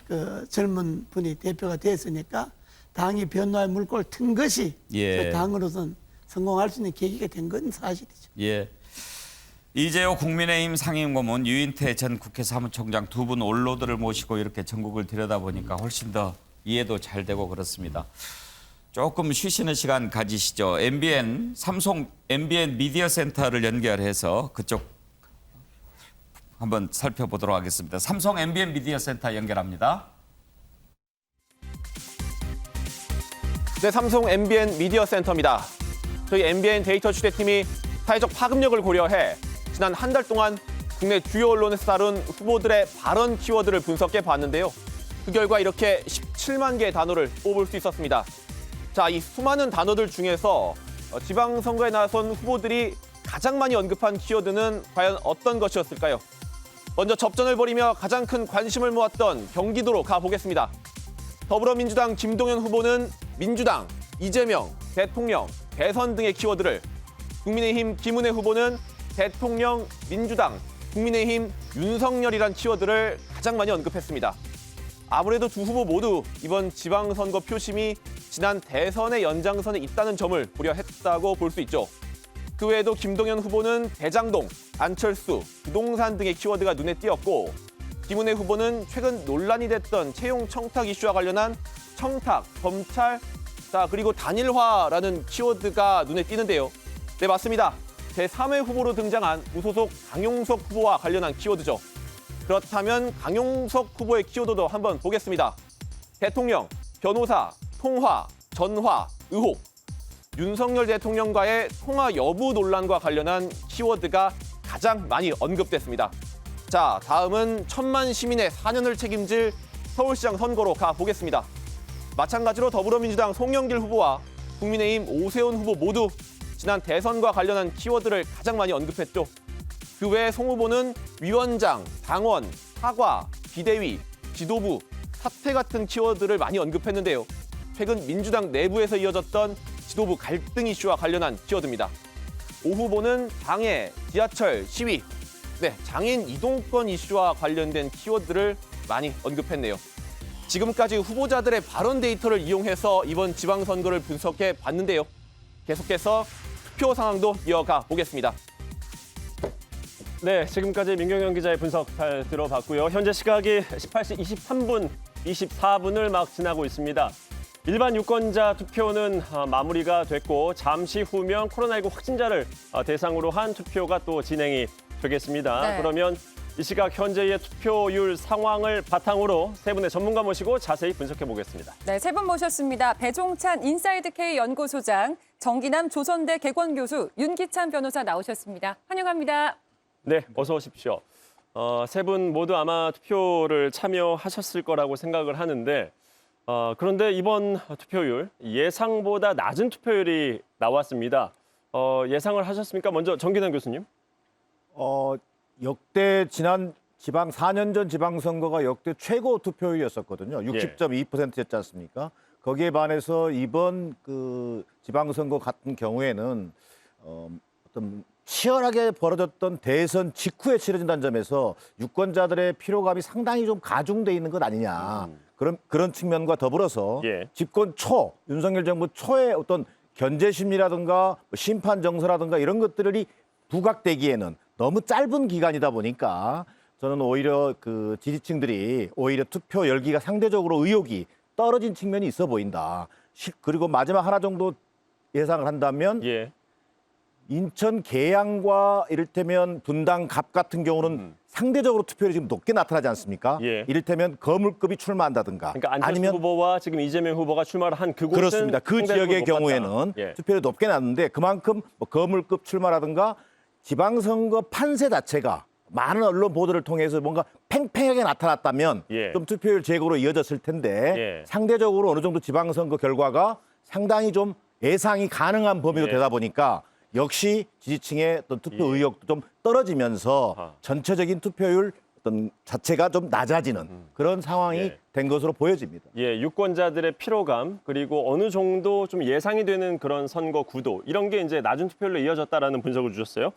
그 젊은 분이 대표가 됐으니까 당이 변화의 물꼬를 튼 것이 예. 그 당으로선 성공할 수 있는 계기가 된 건 사실이죠. 예. 이재호 국민의힘 상임고문 유인태 전 국회 사무총장 두 분 원로들을 모시고 이렇게 전국을 들여다보니까 훨씬 더 이해도 잘 되고 그렇습니다. 조금 쉬시는 시간 가지시죠. 삼성 MBN 미디어 센터를 연결해서 그쪽 한번 살펴보도록 하겠습니다. 삼성 MBN 미디어 센터 연결합니다. 네, 삼성 MBN 미디어 센터입니다. 저희 MBN 데이터 취재팀이 사회적 파급력을 고려해 지난 한 달 동안 국내 주요 언론에서 다룬 후보들의 발언 키워드를 분석해 봤는데요. 그 결과 이렇게 17만 개의 단어를 뽑을 수 있었습니다. 자, 이 수많은 단어들 중에서 지방선거에 나선 후보들이 가장 많이 언급한 키워드는 과연 어떤 것이었을까요? 먼저 접전을 벌이며 가장 큰 관심을 모았던 경기도로 가보겠습니다. 더불어민주당 김동연 후보는 민주당, 이재명, 대통령, 대선 등의 키워드를, 국민의힘 김은혜 후보는 대통령, 민주당, 국민의힘 윤석열이란 키워드를 가장 많이 언급했습니다. 아무래도 두 후보 모두 이번 지방선거 표심이 지난 대선의 연장선에 있다는 점을 고려했다고 볼 수 있죠. 그 외에도 김동연 후보는 대장동, 안철수, 부동산 등의 키워드가 눈에 띄었고 김은혜 후보는 최근 논란이 됐던 채용 청탁 이슈와 관련한 청탁, 검찰, 그리고 단일화라는 키워드가 눈에 띄는데요. 네, 맞습니다. 제3회 후보로 등장한 무소속 강용석 후보와 관련한 키워드죠. 그렇다면 강용석 후보의 키워드도 한번 보겠습니다. 대통령, 변호사, 통화, 전화, 의혹. 윤석열 대통령과의 통화 여부 논란과 관련한 키워드가 가장 많이 언급됐습니다. 자, 다음은 1,000만 시민의 4년을 책임질 서울시장 선거로 가보겠습니다. 마찬가지로 더불어민주당 송영길 후보와 국민의힘 오세훈 후보 모두 지난 대선과 관련한 키워드를 가장 많이 언급했죠. 그 외에 송 후보는 위원장, 당원, 사과, 비대위, 지도부, 사퇴 같은 키워드를 많이 언급했는데요. 최근 민주당 내부에서 이어졌던 지도부 갈등 이슈와 관련한 키워드입니다. 오 후보는 장애, 지하철, 시위, 장애인 이동권 이슈와 관련된 키워드를 많이 언급했네요. 지금까지 후보자들의 발언 데이터를 이용해서 이번 지방선거를 분석해 봤는데요. 계속해서 투표 상황도 이어가 보겠습니다. 네, 지금까지 민경영 기자의 분석 잘 들어봤고요. 현재 시각이 18시 23분, 24분을 막 지나고 있습니다. 일반 유권자 투표는 마무리가 됐고 잠시 후면 코로나19 확진자를 대상으로 한 투표가 또 진행이 되겠습니다. 네. 그러면 이 시각 현재의 투표율 상황을 바탕으로 세 분의 전문가 모시고 자세히 분석해 보겠습니다. 네, 세 분 모셨습니다. 배종찬 인사이드K 연구소장, 정기남 조선대 객원교수, 윤기찬 변호사 나오셨습니다. 환영합니다. 네, 어서 오십시오. 세 분 모두 아마 투표를 참여하셨을 거라고 생각을 하는데 그런데 이번 투표율 예상보다 낮은 투표율이 나왔습니다. 예상을 하셨습니까? 먼저 정기남 교수님. 역대 지난 4년 전 지방선거가 역대 최고 투표율이었었거든요. 60.2%였지 않습니까? 거기에 반해서 이번 그 지방선거 같은 경우에는 어떤 치열하게 벌어졌던 대선 직후에 치러진다는 점에서 유권자들의 피로감이 상당히 좀 가중돼 있는 것 아니냐. 그런 측면과 더불어서 예. 집권 초, 윤석열 정부 초의 어떤 견제 심리라든가 심판 정서라든가 이런 것들이 부각되기에는 너무 짧은 기간이다 보니까 저는 오히려 그 지지층들이 오히려 투표 열기가 상대적으로 의욕이 떨어진 측면이 있어 보인다. 그리고 마지막 하나 정도 예상을 한다면 예. 인천 계양과 이를테면 분당 갑 같은 경우는 상대적으로 투표율이 지금 높게 나타나지 않습니까? 예. 이를테면 거물급이 출마한다든가 그러니까 안철수 아니면 후보와 지금 이재명 후보가 출마를 한 그곳은 그렇습니다. 그 상대적으로 지역의 높았다. 경우에는 예. 투표율이 높게 났는데 그만큼 뭐 거물급 출마라든가 지방선거 판세 자체가 많은 언론 보도를 통해서 뭔가 팽팽하게 나타났다면 예. 좀 투표율 제고로 이어졌을 텐데 예. 상대적으로 어느 정도 지방선거 결과가 상당히 좀 예상이 가능한 범위로 예. 되다 보니까 역시 지지층의 어떤 투표 예. 의욕도 좀 떨어지면서 아하. 전체적인 투표율 어떤 자체가 좀 낮아지는 그런 상황이 예. 된 것으로 보여집니다. 예, 유권자들의 피로감 그리고 어느 정도 좀 예상이 되는 그런 선거 구도 이런 게 이제 낮은 투표율로 이어졌다라는 분석을 주셨어요.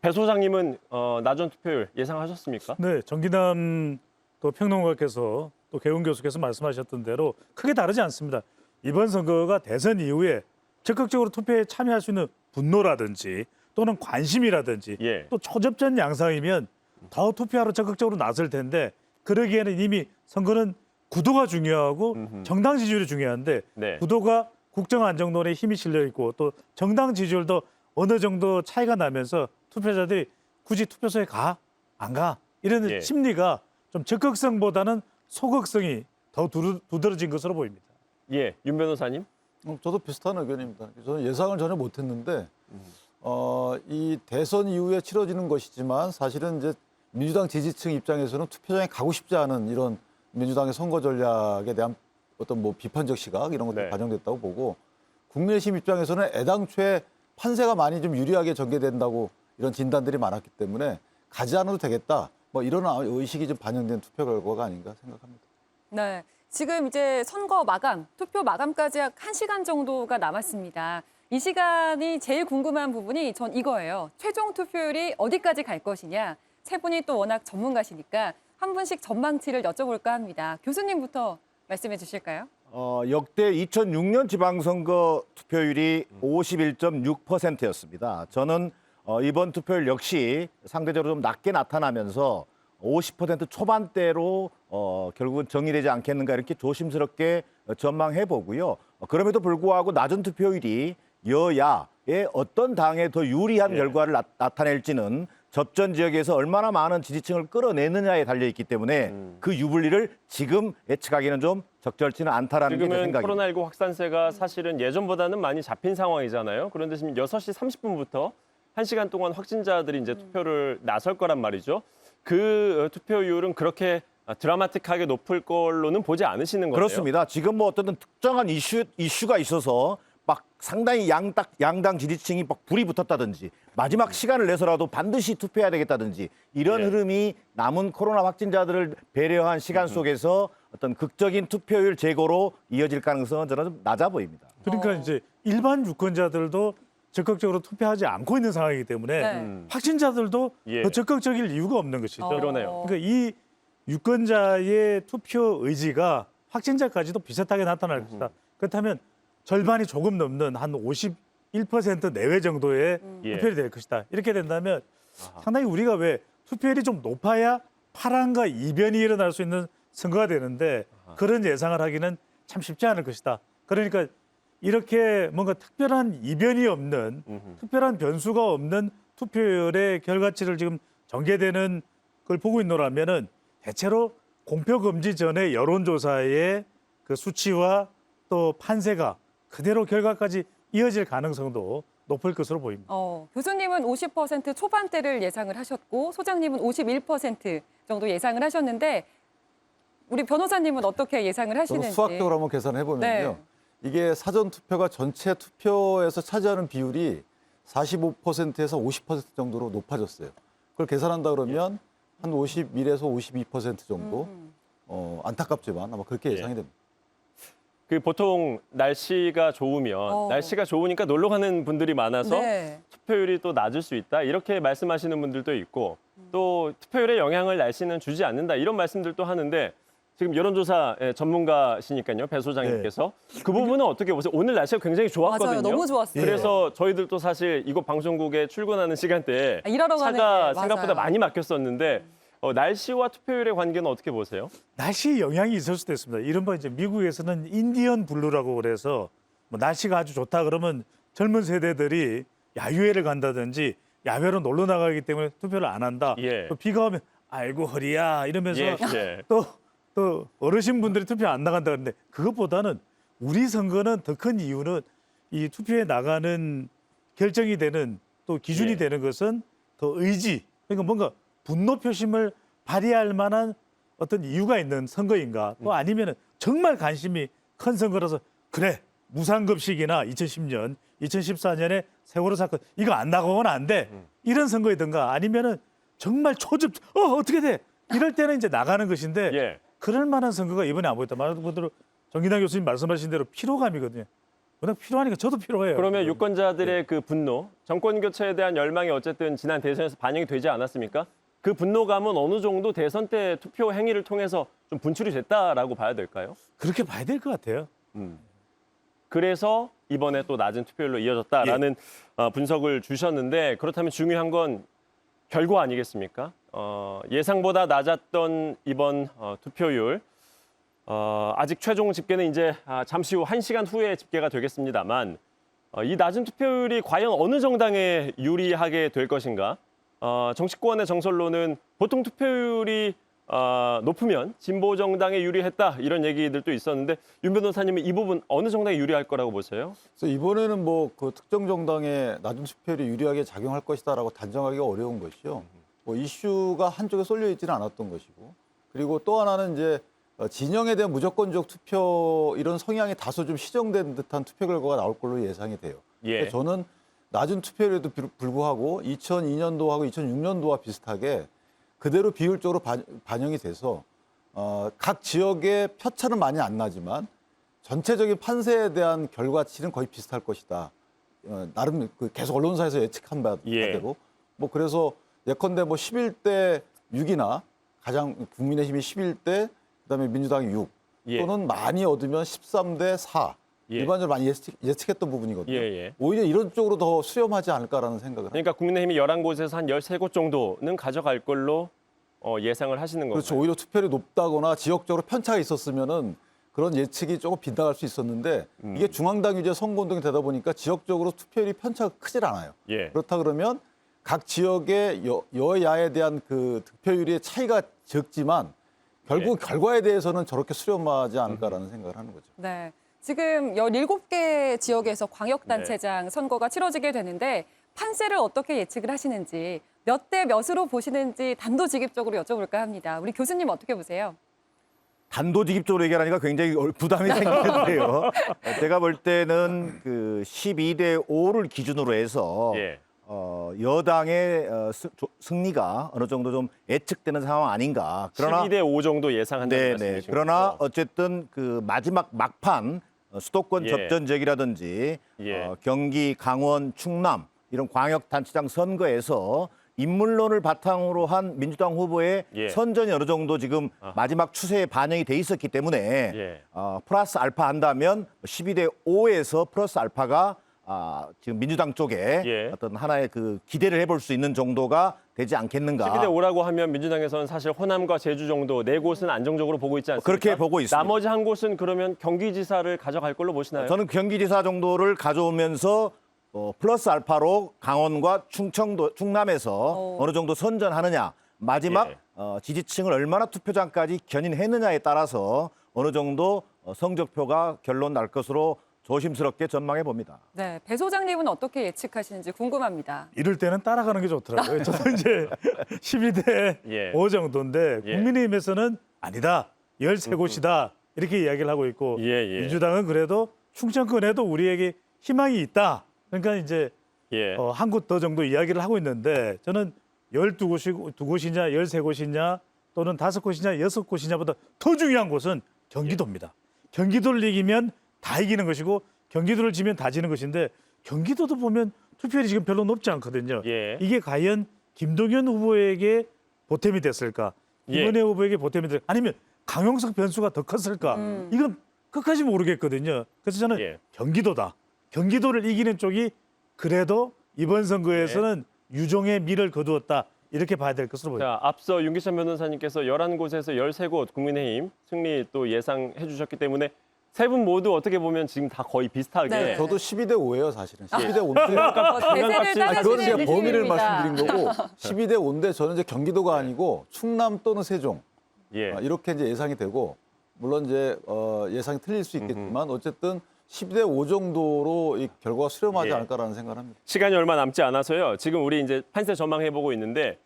배 소장님은 낮은 투표율 예상하셨습니까? 네, 정기남 또 평론가께서 또 개훈 교수께서 말씀하셨던 대로 크게 다르지 않습니다. 이번 선거가 대선 이후에 적극적으로 투표에 참여할 수 있는 분노라든지 또는 관심이라든지 예. 또 초접전 양상이면 더 투표하러 적극적으로 나설 텐데 그러기에는 이미 선거는 구도가 중요하고 정당 지지율이 중요한데 네. 구도가 국정 안정론에 힘이 실려 있고 또 정당 지지율도 어느 정도 차이가 나면서 투표자들이 굳이 투표소에 가? 안 가? 이런 예. 심리가 좀 적극성보다는 소극성이 더 두드러진 것으로 보입니다. 예, 윤 변호사님. 저도 비슷한 의견입니다. 저는 예상을 전혀 못했는데 이 대선 이후에 치러지는 것이지만 사실은 이제 민주당 지지층 입장에서는 투표장에 가고 싶지 않은 이런 민주당의 선거 전략에 대한 어떤 뭐 비판적 시각 이런 것들이 네. 반영됐다고 보고 국민의힘 입장에서는 애당초에 판세가 많이 좀 유리하게 전개된다고 이런 진단들이 많았기 때문에 가지 않아도 되겠다. 뭐 이런 의식이 좀 반영된 투표 결과가 아닌가 생각합니다. 네. 지금 이제 선거 마감, 투표 마감까지 약 1시간 정도가 남았습니다. 이 시간이 제일 궁금한 부분이 전 이거예요. 최종 투표율이 어디까지 갈 것이냐. 세 분이 또 워낙 전문가시니까 한 분씩 전망치를 여쭤볼까 합니다. 교수님부터 말씀해 주실까요? 역대 2006년 지방선거 투표율이 51.6%였습니다. 저는 이번 투표율 역시 상대적으로 좀 낮게 나타나면서 50% 초반대로 결국은 정리되지 않겠는가 이렇게 조심스럽게 전망해 보고요. 그럼에도 불구하고 낮은 투표율이 여야의 어떤 당에 더 유리한 결과를 나타낼지는 접전 지역에서 얼마나 많은 지지층을 끌어내느냐에 달려있기 때문에 그 유불리를 지금 예측하기는 좀 적절치는 않다라는 게 제 지금은 생각입니다. 코로나19 확산세가 사실은 예전보다는 많이 잡힌 상황이잖아요. 그런데 지금 6시 30분부터 1시간 동안 확진자들이 이제 투표를 나설 거란 말이죠. 그 투표율은 그렇게 드라마틱하게 높을 걸로는 보지 않으시는 거예요. 그렇습니다. 지금 뭐 어떤 특정한 이슈가 있어서 막 상당히 양당 지지층이 막 불이 붙었다든지 마지막 시간을 내서라도 반드시 투표해야 되겠다든지 이런 흐름이 남은 코로나 확진자들을 배려한 시간 속에서 어떤 극적인 투표율 제고로 이어질 가능성은 저는 좀 낮아 보입니다. 그러니까 이제 일반 유권자들도 적극적으로 투표하지 않고 있는 상황이기 때문에 확진자들도 더 적극적일 이유가 없는 것이죠. 그러네요. 그러니까 이 유권자의 투표 의지가 확진자까지도 비슷하게 나타날 것이다. 그렇다면 절반이 조금 넘는 한 51% 내외 정도의 투표율이 될 것이다. 이렇게 된다면 상당히 우리가 왜 투표율이 좀 높아야 파란과 이변이 일어날 수 있는 선거가 되는데 그런 예상을 하기는 참 쉽지 않을 것이다. 그러니까 이렇게 뭔가 특별한 이변이 없는 특별한 변수가 없는 투표율의 결과치를 지금 전개되는 걸 보고 있노라면은 대체로 공표 금지 전에 여론조사의 그 수치와 또 판세가 그대로 결과까지 이어질 가능성도 높을 것으로 보입니다. 교수님은 50% 초반대를 예상을 하셨고 소장님은 51% 정도 예상을 하셨는데 우리 변호사님은 어떻게 예상을 하시는지. 수학적으로 한번 계산해 보면요. 이게 사전 투표가 전체 투표에서 차지하는 비율이 45%에서 50% 정도로 높아졌어요. 그걸 계산한다 그러면 한 51에서 52% 정도 안타깝지만 아마 그렇게 예상이 됩니다. 그 보통 날씨가 좋으면 날씨가 좋으니까 놀러 가는 분들이 많아서 네. 투표율이 또 낮을 수 있다. 이렇게 말씀하시는 분들도 있고 또 투표율에 영향을 날씨는 주지 않는다. 이런 말씀들도 하는데 지금 여론조사 전문가시니까요. 배 소장님께서. 그 부분은 어떻게 보세요? 오늘 날씨가 굉장히 좋았거든요. 맞아요. 너무 좋았어요. 그래서 저희들도 사실 이곳 방송국에 출근하는 시간대에 일하러 가는 차가 게 생각보다 맞아요. 많이 막혔었는데 날씨와 투표율의 관계는 어떻게 보세요? 날씨 영향이 있을 수도 있습니다. 이른바 이제 미국에서는 인디언 블루라고 그래서 뭐 날씨가 아주 좋다 그러면 젊은 세대들이 야유회를 간다든지 야외로 놀러 나가기 때문에 투표를 안 한다. 예. 또 비가 오면 아이고 허리야 이러면서 예. 또 어르신분들이 투표 안 나간다 그러는데 그것보다는 우리 선거는 더 큰 이유는 이 투표에 나가는 결정이 되는 또 기준이 예. 되는 것은 더 의지 그러니까 뭔가 분노 표심을 발휘할 만한 어떤 이유가 있는 선거인가 또 아니면은 정말 관심이 큰 선거라서 그래 무상급식이나 2010년 2014년에 세월호 사건 이거 안 나가고는 안 돼 이런 선거이든가 아니면은 정말 초집 어떻게 돼 이럴 때는 이제 나가는 것인데 예. 그럴 만한 선거가 이번에 안 보였다. 말하는 그대로 정기당 교수님 말씀하신 대로 피로감이거든요. 워낙 필요하니까 저도 필요해요. 그러면 유권자들의 그 분노, 정권 교체에 대한 열망이 어쨌든 지난 대선에서 반영이 되지 않았습니까? 그 분노감은 어느 정도 대선 때 투표 행위를 통해서 좀 분출이 됐다라고 봐야 될까요? 그렇게 봐야 될 것 같아요. 그래서 이번에 또 낮은 투표율로 이어졌다라는 분석을 주셨는데 그렇다면 중요한 건 결과 아니겠습니까? 예상보다 낮았던 이번 투표율 아직 최종 집계는 이제 잠시 후 1시간 후에 집계가 되겠습니다만 이 낮은 투표율이 과연 어느 정당에 유리하게 될 것인가? 정치권의 정설로는 보통 투표율이 높으면 진보 정당에 유리했다 이런 얘기들도 있었는데 윤 변호사님은 이 부분 어느 정당에 유리할 거라고 보세요? 그래서 이번에는 뭐 그 특정 정당의 낮은 투표율이 유리하게 작용할 것이다라고 단정하기가 어려운 것이요. 뭐 이슈가 한쪽에 쏠려 있지는 않았던 것이고 그리고 또 하나는 이제 진영에 대한 무조건적 투표 이런 성향이 다소 좀 시정된 듯한 투표 결과가 나올 걸로 예상이 돼요. 예. 저는 낮은 투표율에도 불구하고 2002년도하고 2006년도와 비슷하게 그대로 비율적으로 반영이 돼서 각 지역의 표차는 많이 안 나지만 전체적인 판세에 대한 결과치는 거의 비슷할 것이다. 나름 계속 언론사에서 예측한 바대로 뭐 그래서 예컨대 뭐 11대 6이나 가장 국민의힘이 11대 그다음에 민주당이 6 또는 많이 얻으면 13대 4 일반적으로 많이 예측했던 부분이거든요. 오히려 이런 쪽으로 더 수렴하지 않을까라는 생각을 그러니까 국민의힘이 11곳에서 한 13곳 정도는 가져갈 걸로 예상을 하시는 거죠. 그렇죠. 오히려 투표율이 높다거나 지역적으로 편차가 있었으면은 그런 예측이 조금 빗나갈 수 있었는데 이게 중앙당 유제 선거운동이 되다 보니까 지역적으로 투표율이 편차가 크질 않아요. 그렇다 그러면 각 지역의 여야에 대한 그 득표율의 차이가 적지만 결국 결과에 대해서는 저렇게 수렴하지 않을까라는 생각을 하는 거죠. 네. 지금 17개 지역에서 광역단체장 선거가 치러지게 되는데 판세를 어떻게 예측을 하시는지 몇 대 몇으로 보시는지 단도직입적으로 여쭤볼까 합니다. 우리 교수님 어떻게 보세요? 단도직입적으로 얘기하니까 굉장히 부담이 생기는데요. 제가 볼 때는 그 12대 5를 기준으로 해서 여당의 승리가 어느 정도 좀 예측되는 상황 아닌가. 그러나 12대 5 정도 예상한다는 말씀이신 그러나 거죠? 어쨌든 그 마지막 막판 수도권 접전 지역이라든지 경기, 강원, 충남 이런 광역단체장 선거에서 인물론을 바탕으로 한 민주당 후보의 선전이 어느 정도 지금 마지막 추세에 반영이 돼 있었기 때문에 플러스 알파 한다면 12대 5에서 플러스 알파가 지금 민주당 쪽에 어떤 하나의 그 기대를 해볼 수 있는 정도가 되지 않겠는가. 12대 5라고 하면 민주당에서는 사실 호남과 제주 정도 4곳은 안정적으로 보고 있지 않습니까? 그렇게 보고 있습니다. 나머지 한 곳은 그러면 경기지사를 가져갈 걸로 보시나요? 저는 경기지사 정도를 가져오면서 플러스 알파로 강원과 충남에서 어느 정도 선전하느냐. 마지막 지지층을 얼마나 투표장까지 견인했느냐에 따라서 어느 정도 성적표가 결론 날 것으로 조심스럽게 전망해 봅니다. 네, 배 소장님은 어떻게 예측하시는지 궁금합니다. 이럴 때는 따라가는 게 좋더라고요. 저는 이제 12대 5 정도인데 국민의힘에서는 아니다. 13곳이다. 이렇게 이야기를 하고 있고 민주당은 그래도 충청권에도 우리에게 희망이 있다. 그러니까 이제 한 곳 더 정도 이야기를 하고 있는데 저는 12곳이냐 13곳이냐 또는 5곳이냐 6곳이냐보다 더 중요한 곳은 경기도입니다. 경기도를 이기면 다 이기는 것이고 경기도를 지면 다 지는 것인데 경기도도 보면 투표율이 지금 별로 높지 않거든요. 예. 이게 과연 김동연 후보에게 보탬이 됐을까? 김은혜 후보에게 보탬이 됐을까? 아니면 강용석 변수가 더 컸을까? 이건 끝까지 모르겠거든요. 그래서 저는 경기도다. 경기도를 이기는 쪽이 그래도 이번 선거에서는 유종의 미를 거두었다. 이렇게 봐야 될 것으로 보입니다. 자, 앞서 윤기찬 변호사님께서 11곳에서 13곳 국민의힘 승리 또 예상해 주셨기 때문에 세 분 모두 어떻게 보면 지금 다 거의 비슷하게. 네. 저도 12대 5예요, 사실은. 12대 5인데. 대세를 따져주는 그건 제가 범위를 느낌입니다. 말씀드린 거고 12대 5인데 저는 이제 경기도가 아니고 충남 또는 세종 이렇게 이제 예상이 되고 물론 이제 예상이 틀릴 수 있겠지만 어쨌든 10대 5 정도로 이 결과가 수렴하지 않을까라는 생각을 합니다. 시간이 얼마 남지 않아서요. 지금 우리 이제 판세 전망해보고 있는데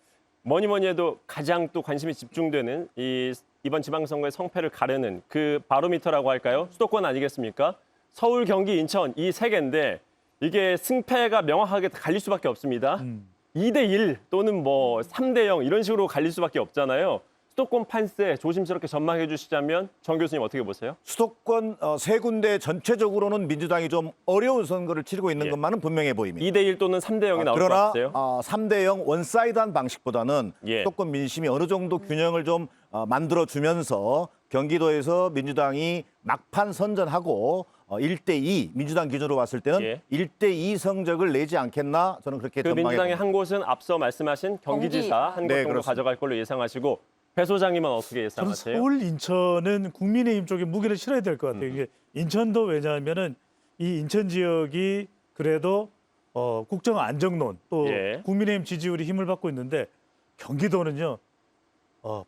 뭐니 해도 가장 또 관심이 집중되는 이번 지방선거의 성패를 가르는 그 바로미터라고 할까요? 수도권 아니겠습니까? 서울, 경기, 인천 이 세 개인데 이게 승패가 명확하게 갈릴 수밖에 없습니다. 2대 1 또는 뭐 3대 0 이런 식으로 갈릴 수밖에 없잖아요. 수도권 판세 조심스럽게 전망해 주시자면 정 교수님 어떻게 보세요? 수도권 세 군데 전체적으로는 민주당이 좀 어려운 선거를 치르고 있는 것만은 분명해 보입니다. 2대 1 또는 3대 0이 나올 것 그러나 같으세요? 3대 0 원사이드한 방식보다는 수도권 민심이 어느 정도 균형을 좀 만들어주면서 경기도에서 민주당이 막판 선전하고 1대2 민주당 기준으로 봤을 때는 1대2 성적을 내지 않겠나 저는 그렇게 그 전망해 민주당의 봅니다. 한 곳은 앞서 말씀하신 경기지사 한 곳 정도 가져갈 걸로 예상하시고 배 소장님은 어떻게 저는 예상하세요? 서울, 인천은 국민의힘 쪽에 무게를 실어야 될 것 같아요. 이게 인천도 왜냐하면은 이 인천 지역이 그래도 국정 안정론 또 국민의힘 지지율이 힘을 받고 있는데 경기도는요.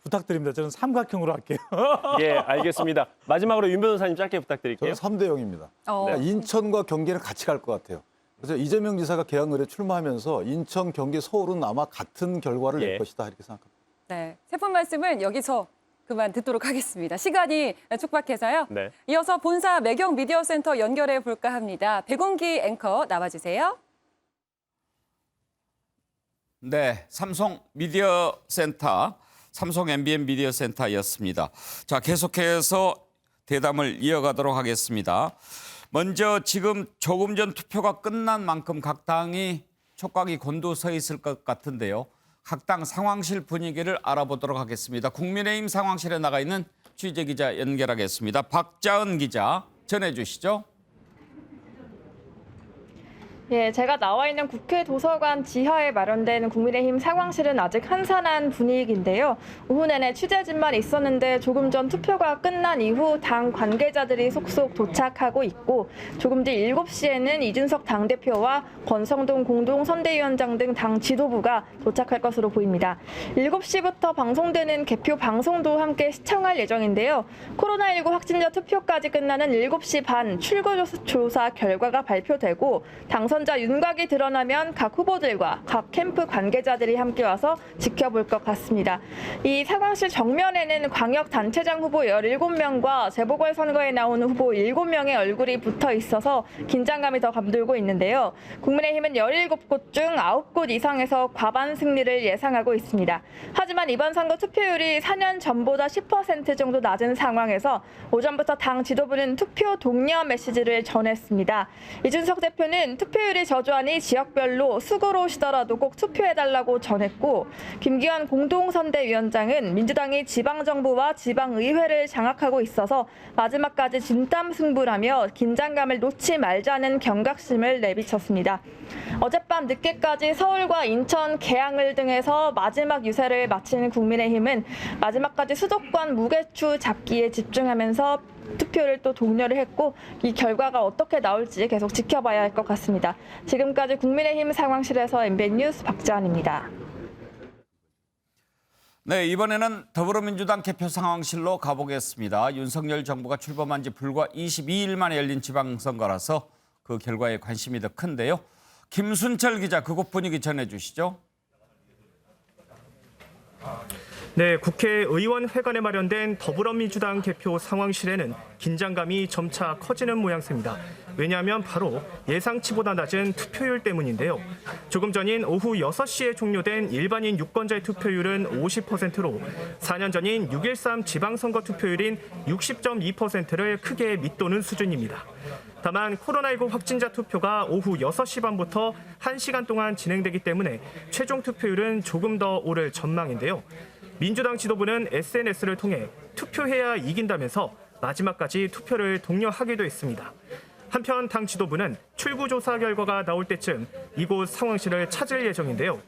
부탁드립니다. 저는 삼각형으로 할게요. 예, 알겠습니다. 마지막으로 윤 변호사님 짧게 부탁드릴게요. 저는 3대 0입니다. 인천과 경기는 같이 갈 것 같아요. 그래서 이재명 지사가 개항을에 출마하면서 인천, 경기, 서울은 아마 같은 결과를 낼 것이다 이렇게 생각합니다. 네, 세 분 말씀은 여기서 그만 듣도록 하겠습니다. 시간이 촉박해서요. 네. 이어서 본사 매경 미디어 센터 연결해 볼까 합니다. 백운기 앵커 나와주세요. 네, 삼성 미디어 센터, 삼성 MBN 미디어 센터였습니다. 자, 계속해서 대담을 이어가도록 하겠습니다. 먼저 지금 조금 전 투표가 끝난 만큼 각 당이 촉각이 곤두서 있을 것 같은데요. 각 당 상황실 분위기를 알아보도록 하겠습니다. 국민의힘 상황실에 나가 있는 취재기자 연결하겠습니다. 박자은 기자 전해주시죠. 예, 제가 나와 있는 국회 도서관 지하에 마련된 국민의힘 상황실은 아직 한산한 분위기인데요. 오후 내내 취재진만 있었는데 조금 전 투표가 끝난 이후 당 관계자들이 속속 도착하고 있고 조금 뒤 7시에는 이준석 당대표와 권성동 공동선대위원장 등 당 지도부가 도착할 것으로 보입니다. 7시부터 방송되는 개표 방송도 함께 시청할 예정인데요. 코로나19 확진자 투표까지 끝나는 7시 반 출구조사 결과가 발표되고 당선자 윤곽이 드러나면 각 후보들과 각 캠프 관계자들이 함께 와서 지켜볼 것 같습니다. 이 상황실 정면에는 광역단체장 후보 17명과 재보궐선거에 나오는 후보 7명의 얼굴이 붙어 있어서 긴장감이 더 감돌고 있는데요. 국민의힘은 17곳 중 9곳 이상에서 과반 승리를 예상하고 있습니다. 하지만 이번 선거 투표율이 4년 전보다 10% 정도 낮은 상황에서 오전부터 당 지도부는 투표 독려 메시지를 전했습니다. 이준석 대표는 투표율이 저조하니 지역별로 수고로우시더라도 꼭 투표해달라고 전했고 김기현 공동선대위원장은 민주당이 지방정부와 지방의회를 장악하고 있어서 마지막까지 진땀승부라며 긴장감을 놓지 말자는 경각심을 내비쳤습니다. 어젯밤 늦게까지 서울과 인천, 계양을 등에서 마지막 유세를 마친 국민의힘은 마지막까지 수도권 무게추 잡기에 집중하면서 투표를 또 독려를 했고 이 결과가 어떻게 나올지 계속 지켜봐야 할 것 같습니다. 지금까지 국민의힘 상황실에서 MBN 뉴스 박지환입니다. 네, 이번에는 더불어민주당 개표 상황실로 가보겠습니다. 윤석열 정부가 출범한 지 불과 22일 만에 열린 지방선거라서 그 결과에 관심이 더 큰데요. 김순철 기자 그곳 분위기 전해주시죠. 네, 국회의원회관에 마련된 더불어민주당 개표 상황실에는 긴장감이 점차 커지는 모양새입니다. 왜냐하면 바로 예상치보다 낮은 투표율 때문인데요. 조금 전인 오후 6시에 종료된 일반인 유권자의 투표율은 50%로 4년 전인 6.13 지방선거 투표율인 60.2%를 크게 밑도는 수준입니다. 다만 코로나19 확진자 투표가 오후 6시 반부터 1시간 동안 진행되기 때문에 최종 투표율은 조금 더 오를 전망인데요. 민주당 지도부는 SNS를 통해 투표해야 이긴다면서 마지막까지 투표를 독려하기도 했습니다. 한편 당 지도부는 출구조사 결과가 나올 때쯤 이곳 상황실을 찾을 예정인데요.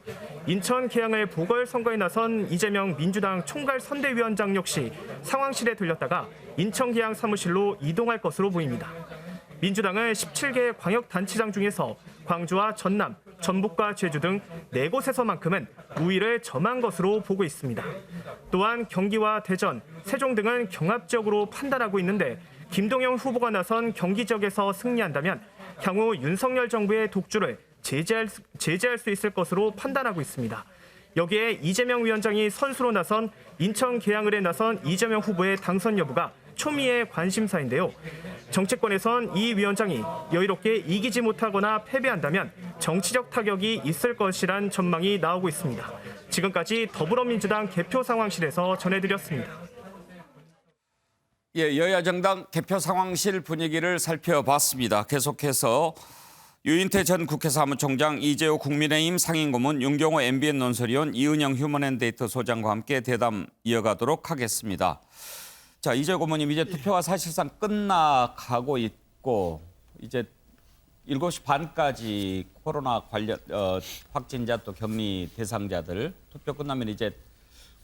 인천 계양을 보궐선거에 나선 이재명 민주당 총괄선대위원장 역시 상황실에 들렸다가 인천 계양 사무실로 이동할 것으로 보입니다. 민주당은 17개 광역단체장 중에서 광주와 전남, 전북과 제주 등 4곳에서만큼은 우위를 점한 것으로 보고 있습니다. 또한 경기와 대전, 세종 등은 경합 지역으로 판단하고 있는데 김동연 후보가 나선 경기 지역에서 승리한다면 향후 윤석열 정부의 독주를 제재할 수 있을 것으로 판단하고 있습니다. 여기에 이재명 위원장이 선수로 나선 인천 계양을에 나선 이재명 후보의 당선 여부가 초미의 관심사인데요. 정치권에선 이 위원장이 여유롭게 이기지 못하거나 패배한다면 정치적 타격이 있을 것이란 전망이 나오고 있습니다. 지금까지 더불어민주당 개표 상황실에서 전해드렸습니다. 예, 여야 정당 개표 상황실 분위기를 살펴봤습니다. 계속해서 유인태 전 국회 사무총장, 이재호 국민의힘 상임고문, 윤경호 MBN 논설위원, 이은영 휴먼앤데이터 소장과 함께 대담 이어가도록 하겠습니다. 자, 이재호 고문님, 이제 투표가 사실상 끝나가고 있고 이제 7시 반까지 코로나 관련 확진자 또 격리 대상자들 투표 끝나면 이제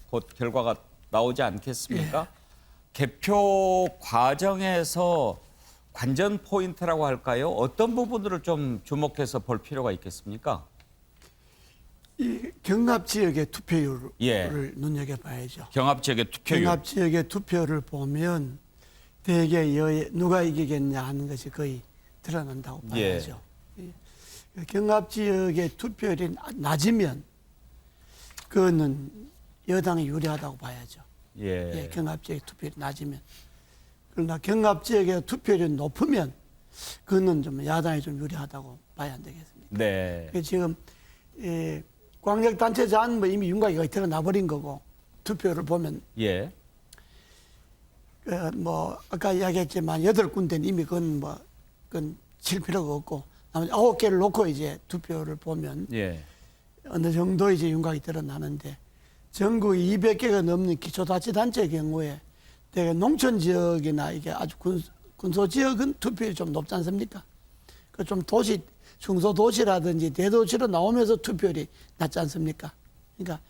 곧 결과가 나오지 않겠습니까? 개표 과정에서 관전 포인트라고 할까요? 어떤 부분들을 좀 주목해서 볼 필요가 있겠습니까? 이 경합 지역의 투표율을 눈여겨봐야죠. 경합 지역의 투표율. 경합 지역의 투표를 보면 대개 누가 이기겠냐 하는 것이 거의 드러난다고 봐야죠. 경합 지역의 투표율이 낮으면 그거는 여당이 유리하다고 봐야죠. 경합 지역의 투표율이 낮으면. 그러나 경합 지역의 투표율이 높으면 그거는 좀 야당이 좀 유리하다고 봐야 안 되겠습니까? 네. 지금 광역단체장 뭐 이미 윤곽이 거의 드러나버린 거고 투표를 보면 뭐 아까 이야기했지만 8군데는 이미 그건 칠 필요가 없고 나머지 9개를 놓고 이제 투표를 보면 어느 정도 이제 윤곽이 드러나는데 전국 200개가 넘는 기초자치단체의 경우에 대개 농촌 지역이나 이게 아주 군소 지역은 투표율이 좀 높지 않습니까? 그 좀 중소도시라든지 대도시로 나오면서 투표율이 낮지 않습니까? 그러니까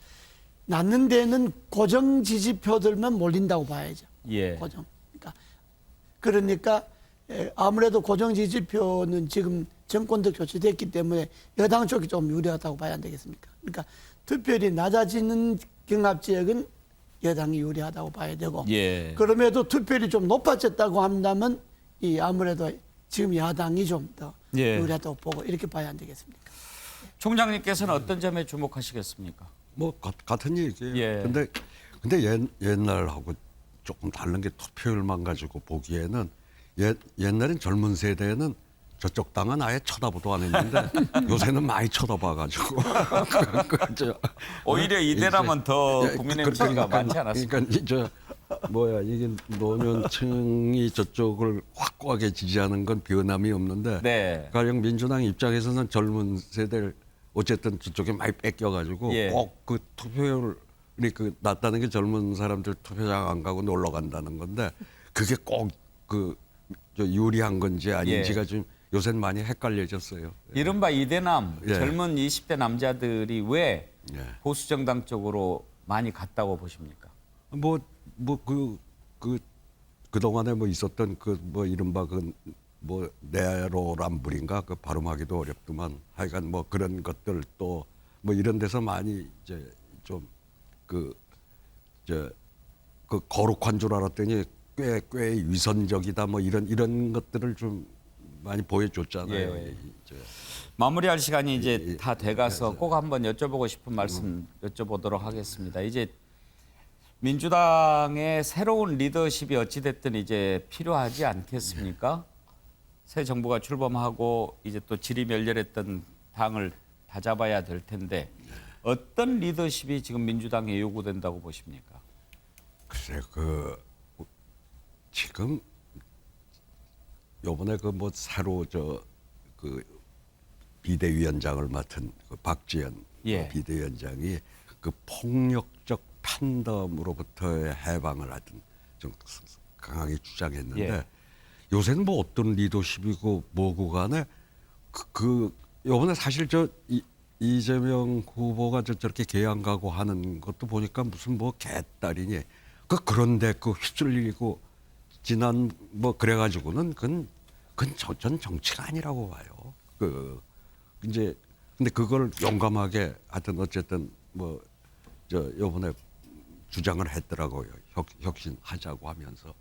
낮는 데는 고정 지지표들만 몰린다고 봐야죠. 고정. 그러니까 아무래도 고정 지지표는 지금 정권도 교체됐기 때문에 여당 쪽이 좀 유리하다고 봐야 안 되겠습니까? 그러니까 투표율이 낮아지는 경합 지역은 여당이 유리하다고 봐야 되고 그럼에도 투표율이 좀 높아졌다고 한다면 아무래도 지금 야당이 좀 더 유리하다고 보고 이렇게 봐야 안 되겠습니까? 총장님께서는 어떤 점에 주목하시겠습니까? 뭐 같은 얘기예요. 근데 옛날하고 조금 다른 게 투표율만 가지고 보기에는 옛날엔 젊은 세대는 저쪽 당은 아예 쳐다보도 안 했는데 요새는 많이 쳐다봐가지고 오히려 이대라면 더 국민의힘 수가 많지 않았습니까? 그러니까 이게 노년층이 저쪽을 확고하게 지지하는 건 변함이 없는데 가령 민주당 입장에서는 젊은 세대를 어쨌든 저쪽에 많이 뺏겨가지고 꼭 그 투표율이 낮다는 게 젊은 사람들 투표장 안 가고 놀러 간다는 건데 그게 꼭 유리한 건지 아닌지가 좀 요새는 많이 헷갈려졌어요. 이른바 이대남, 젊은 20대 남자들이 왜 보수 정당 쪽으로 많이 갔다고 보십니까? 그동안에 있었던 이른바 내로남불인가 발음하기도 어렵더만 하여간 그런 것들 또 이런 데서 많이 이제 좀 거룩한 줄 알았더니 꽤 위선적이다 이런 것들을 좀 많이 보여줬잖아요. 마무리할 시간이 이제 다 돼가서 꼭 한번 여쭤보고 싶은 말씀 여쭤보도록 하겠습니다. 이제 민주당의 새로운 리더십이 어찌됐든 이제 필요하지 않겠습니까? 새 정부가 출범하고 이제 또 질의멸렬했던 당을 다잡아야 될 텐데 어떤 리더십이 지금 민주당에 요구된다고 보십니까? 글쎄 지금 요번에 뭐 새로 그 비대위원장을 맡은 그 박지원 예. 비대위원장이 그 폭력적 팬덤으로부터의 해방을 하든 좀 강하게 주장했는데 예. 요새는 뭐 어떤 리더십이고 뭐고 간에 요번에 사실 이재명 후보가 저렇게 개항가고 하는 것도 보니까 무슨 뭐 개딸이니 그런데 휩쓸리고 지난 뭐 그래가지고는 그건 전 정치가 아니라고 봐요. 이제 근데 그걸 용감하게 하여튼 어쨌든 뭐 요번에 주장을 했더라고요. 혁신하자고 하면서.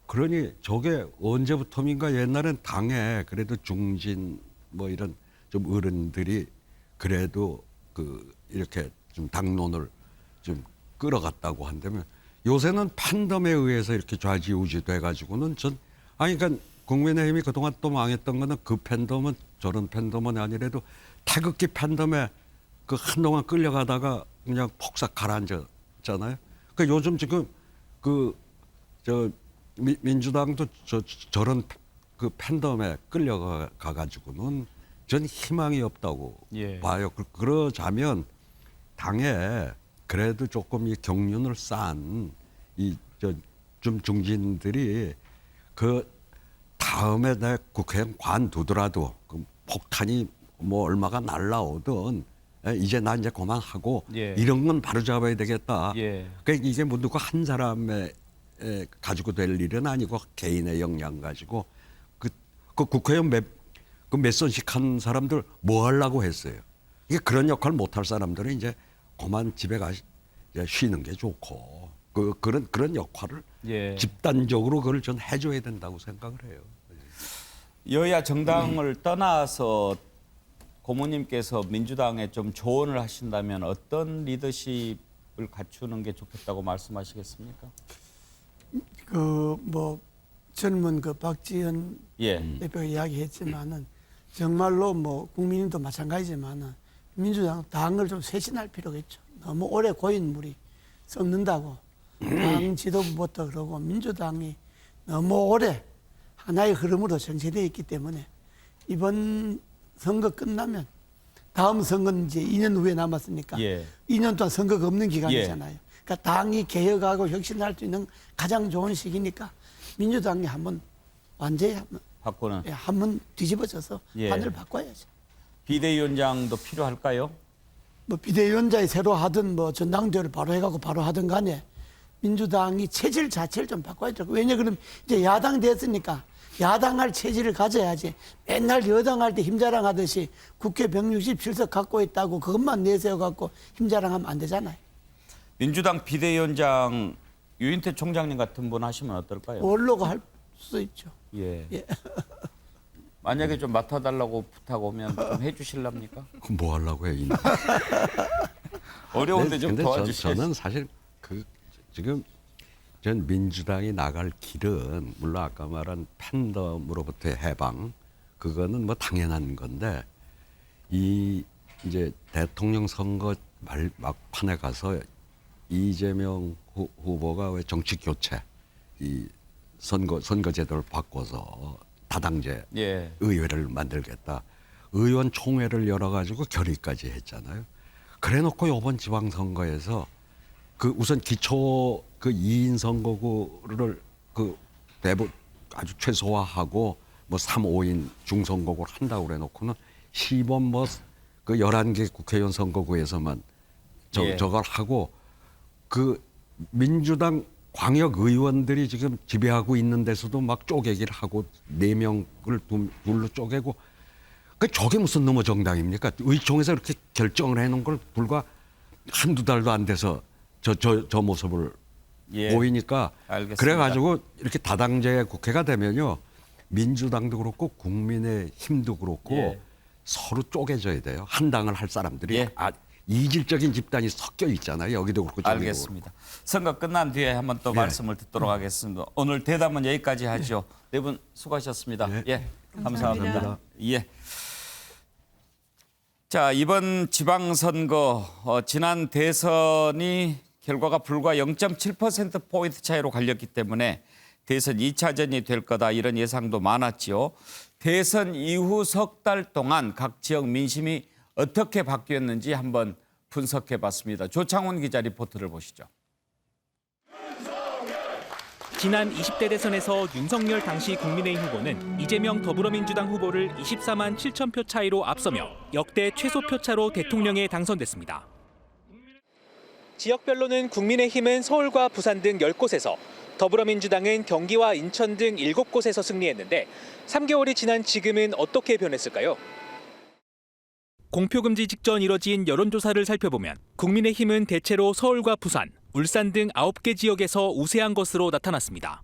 그러니 저게 언제부터인가 옛날엔 당에 그래도 중진 뭐 이런 좀 어른들이 그래도 이렇게 좀 당론을 좀 끌어갔다고 한다면 요새는 팬덤에 의해서 이렇게 좌지우지 돼가지고는 그러니까 국민의힘이 그동안 또 망했던 거는 그 팬덤은 저런 팬덤은 아니래도 태극기 팬덤에 한동안 끌려가다가 그냥 폭삭 가라앉았잖아요. 그러니까 요즘 지금 민주당도 저런 그 팬덤에 끌려가가지고는 전 희망이 없다고 봐요. 그러자면 당에 그래도 조금 이 경륜을 쌓은 좀 중진들이 다음에 내 국회의원 관두더라도 폭탄이 뭐 얼마가 날라오든 이제 나 이제 그만하고 이런 건 바로 잡아야 되겠다. 그러니까 이게 뭐 누구 한 사람의 가지고 될 일은 아니고 개인의 역량 가지고 그 국회의원 몇 선씩 한 사람들 뭐 하려고 했어요. 이게 그런 역할 못할 사람들은 이제 그만 집에 쉬는 게 좋고 그런 역할을 집단적으로 그걸 전 해줘야 된다고 생각을 해요. 여야 정당을 떠나서 고모님께서 민주당에 좀 조언을 하신다면 어떤 리더십을 갖추는 게 좋겠다고 말씀하시겠습니까? 뭐 젊은 박지원 대표가 이야기했지만은 정말로 뭐 국민도 마찬가지지만은 민주당 당을 좀 쇄신할 필요가 있죠. 너무 오래 고인 물이 썩는다고 당 지도부부터 그러고 민주당이 너무 오래 하나의 흐름으로 정체되어 있기 때문에 이번 선거 끝나면 다음 선거는 이제 2년 후에 남았으니까 2년 동안 선거가 없는 기간이잖아요. 그러니까 당이 개혁하고 혁신할 수 있는 가장 좋은 시기니까 민주당이 한번 완전히 한번 뒤집어져서 판을 바꿔야죠. 비대위원장도 필요할까요? 뭐 비대위원장이 새로 하든 뭐 전당대회를 바로 해가고 바로 하든 간에 민주당이 체질 자체를 좀 바꿔야죠. 왜냐 그러면 이제 야당 됐으니까 야당할 체질을 가져야지 맨날 여당할 때 힘자랑하듯이 국회 167석 갖고 있다고 그것만 내세워갖고 힘자랑하면 안 되잖아요. 민주당 비대위원장 유인태 총장님 같은 분 하시면 어떨까요? 원로가 할 수 있죠. 만약에 좀 맡아달라고 부탁 오면 좀 해주실랍니까? 그럼 뭐 하려고 해요? 어려운데 좀 도와주시죠. 저는 사실 지금 전 민주당이 나갈 길은 물론 아까 말한 팬덤으로부터의 해방 그거는 뭐 당연한 건데 이제 대통령 선거 막판에 가서 이재명 후보가 왜 정치 교체 이 선거제도를 바꿔서 다당제 의회를 만들겠다. 의원총회를 열어가지고 결의까지 했잖아요. 그래놓고 이번 지방선거에서 우선 기초 2인 선거구를 대부분 아주 최소화하고 뭐 3, 5인 중선거구를 한다고 그래놓고는 시범 뭐 11개 국회의원 선거구에서만 저걸 하고 민주당 광역 의원들이 지금 지배하고 있는 데서도 막 쪼개기를 하고 4명을 둘로 쪼개고 저게 무슨 너무 정당입니까? 의총에서 이렇게 결정을 해놓은 걸 불과 한두 달도 안 돼서 저 모습을 보이니까 알겠습니다. 그래가지고 이렇게 다당제 국회가 되면요 민주당도 그렇고 국민의힘도 그렇고 서로 쪼개져야 돼요. 한 당을 할 사람들이 이질적인 집단이 섞여 있잖아요. 여기도 그렇고 저기도 알겠습니다. 선거 끝난 뒤에 한번 또 말씀을 듣도록 하겠습니다. 오늘 대담은 여기까지 하죠. 네 분 수고하셨습니다. 감사합니다. 예. 자, 이번 지방선거 지난 대선이 결과가 불과 0.7%포인트 차이로 갈렸기 때문에 대선 2차전이 될 거다 이런 예상도 많았지요. 대선 이후 석 달 동안 각 지역 민심이 어떻게 바뀌었는지 한번 분석해봤습니다. 조창훈 기자 리포트를 보시죠. 지난 20대 대선에서 윤석열 당시 국민의힘 후보는 이재명 더불어민주당 후보를 24만 7천 표 차이로 앞서며 역대 최소 표차로 대통령에 당선됐습니다. 지역별로는 국민의힘은 서울과 부산 등 10곳에서, 더불어민주당은 경기와 인천 등 7곳에서 승리했는데 3개월이 지난 지금은 어떻게 변했을까요? 공표금지 직전 이뤄진 여론조사를 살펴보면 국민의힘은 대체로 서울과 부산, 울산 등 9개 지역에서 우세한 것으로 나타났습니다.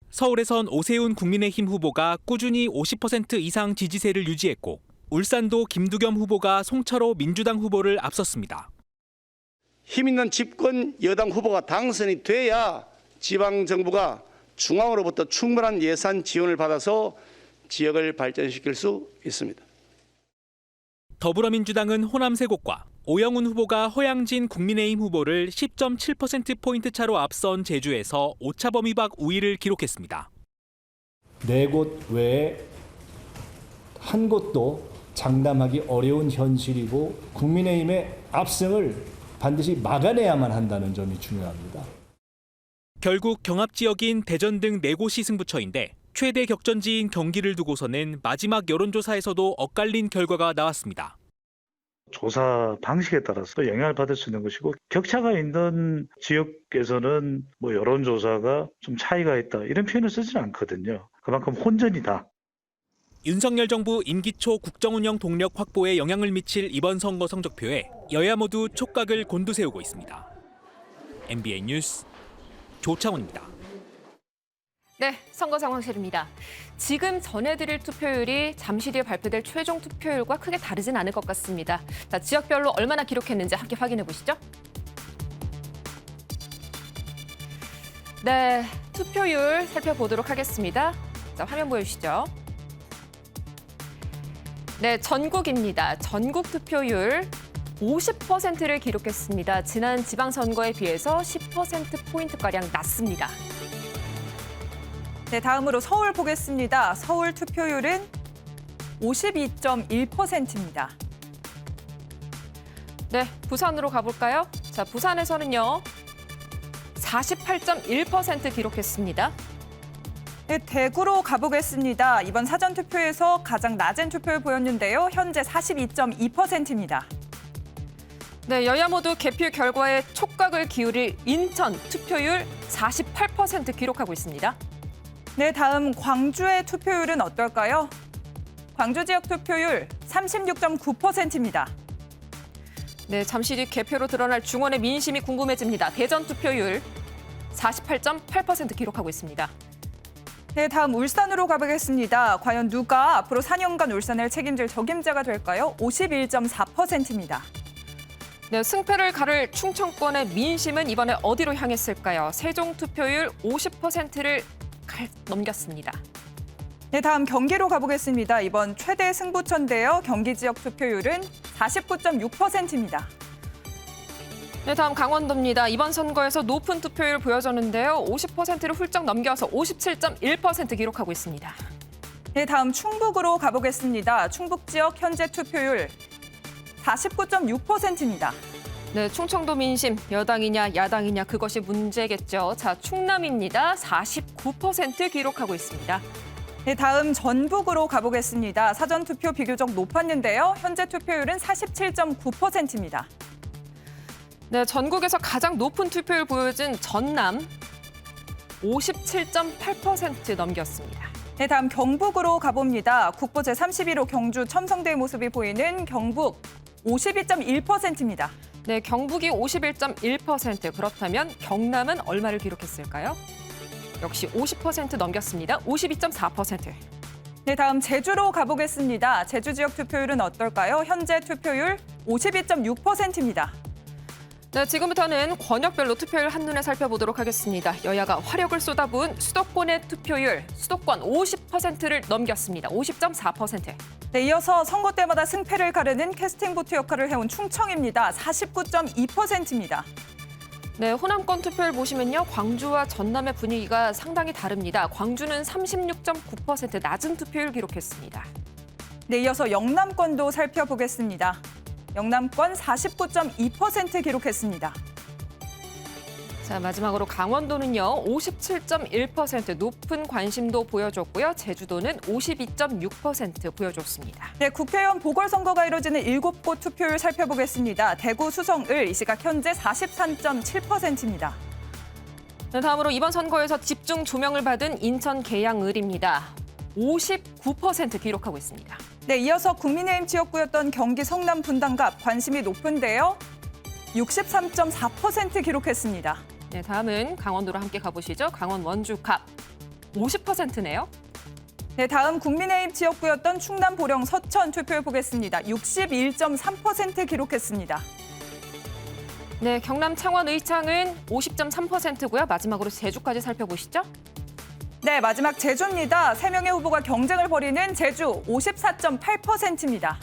서울에선 오세훈 국민의힘 후보가 꾸준히 50% 이상 지지세를 유지했고 울산도 김두겸 후보가 송철호 민주당 후보를 앞섰습니다. 힘 있는 집권 여당 후보가 당선이 돼야 지방정부가 중앙으로부터 충분한 예산 지원을 받아서 지역을 발전시킬 수 있습니다. 더불어민주당은 호남 3곳과 오영훈 후보가 허양진 국민의힘 후보를 10.7%포인트 차로 앞선 제주에서 오차 범위 밖 우위를 기록했습니다. 4곳 외에 한 곳도 장담하기 어려운 현실이고 국민의힘의 압승을 반드시 막아내야만 한다는 점이 중요합니다. 결국 경합 지역인 대전 등 4곳이 승부처인데 최대 격전지인 경기를 두고서는 마지막 여론조사에서도 엇갈린 결과가 나왔습니다. 조사 방식에 따라서 영향을 받을 수 있는 것이고 격차가 있는 지역에서는 여론조사가 좀 차이가 있다 이런 표현을 쓰지는 않거든요. 그만큼 혼전이다. 윤석열 정부 임기 초 국정운영 동력 확보에 영향을 미칠 이번 선거 성적표에 여야 모두 촉각을 곤두세우고 있습니다. MBN 뉴스 조창훈입니다. 네, 선거 상황실입니다. 지금 전해드릴 투표율이 잠시 뒤에 발표될 최종 투표율과 크게 다르진 않을 것 같습니다. 자, 지역별로 얼마나 기록했는지 함께 확인해 보시죠. 네, 투표율 살펴보도록 하겠습니다. 자, 화면 보여주시죠. 네, 전국입니다. 전국 투표율 50%를 기록했습니다. 지난 지방선거에 비해서 10%포인트가량 낮습니다. 네, 다음으로 서울 보겠습니다. 서울 투표율은 52.1%입니다. 네, 부산으로 가볼까요? 자, 부산에서는요. 48.1% 기록했습니다. 네, 대구로 가보겠습니다. 이번 사전투표에서 가장 낮은 투표를 보였는데요. 현재 42.2%입니다. 네, 여야 모두 개표 결과에 촉각을 기울일 인천 투표율 48% 기록하고 있습니다. 네, 다음 광주의 투표율은 어떨까요? 광주 지역 투표율 36.9%입니다. 네, 잠시 뒤 개표로 드러날 중원의 민심이 궁금해집니다. 대전 투표율 48.8% 기록하고 있습니다. 네, 다음 울산으로 가보겠습니다. 과연 누가 앞으로 4년간 울산을 책임질 적임자가 될까요? 51.4%입니다. 네, 승패를 가를 충청권의 민심은 이번에 어디로 향했을까요? 세종 투표율 50%를 넘겼습니다. 네, 다음 경기로 가보겠습니다. 이번 최대 승부처인데요. 경기 지역 투표율은 49.6%입니다. 네, 다음 강원도입니다. 이번 선거에서 높은 투표율을 보여줬는데요. 50%를 훌쩍 넘겨서 57.1% 기록하고 있습니다. 네, 다음 충북으로 가보겠습니다. 충북 지역 현재 투표율 49.6%입니다. 네, 충청도 민심 여당이냐 야당이냐 그것이 문제겠죠. 자, 충남입니다. 49% 기록하고 있습니다. 네, 다음 전북으로 가보겠습니다. 사전투표 비교적 높았는데요. 현재 투표율은 47.9%입니다. 네, 전국에서 가장 높은 투표율 보여준 전남 57.8% 넘겼습니다. 네, 다음 경북으로 가봅니다. 국보 제31호 경주 첨성대의 모습이 보이는 경북 52.1%입니다. 네, 경북이 51.1%. 그렇다면 경남은 얼마를 기록했을까요? 역시 50% 넘겼습니다. 52.4%. 네, 다음 제주로 가보겠습니다. 제주 지역 투표율은 어떨까요? 현재 투표율 52.6%입니다. 네, 지금부터는 권역별로 투표율 한눈에 살펴보도록 하겠습니다. 여야가 화력을 쏟아부은 수도권의 투표율, 수도권 50%를 넘겼습니다. 50.4%. 네, 이어서 선거 때마다 승패를 가르는 캐스팅 보트 역할을 해온 충청입니다. 49.2%입니다. 네, 호남권 투표율 보시면요. 광주와 전남의 분위기가 상당히 다릅니다. 광주는 36.9% 낮은 투표율 기록했습니다. 네, 이어서 영남권도 살펴보겠습니다. 영남권 49.2% 기록했습니다. 자, 마지막으로 강원도는요. 57.1% 높은 관심도 보여줬고요. 제주도는 52.6% 보여줬습니다. 네, 국회의원 보궐선거가 이뤄지는 7곳 투표율 살펴보겠습니다. 대구, 수성을 이 시각 현재 43.7%입니다. 네, 다음으로 이번 선거에서 집중 조명을 받은 인천 계양을입니다. 59% 기록하고 있습니다. 네, 이어서 국민의힘 지역구였던 경기 성남 분당갑 관심이 높은데요. 63.4% 기록했습니다. 네, 다음은 강원도로 함께 가보시죠. 강원 원주갑 50%네요. 네, 다음 국민의힘 지역구였던 충남 보령 서천 투표율 보겠습니다. 61.3% 기록했습니다. 네, 경남 창원 의창은 50.3%고요. 마지막으로 제주까지 살펴보시죠. 네, 마지막 제주입니다. 3명의 후보가 경쟁을 벌이는 제주 54.8%입니다.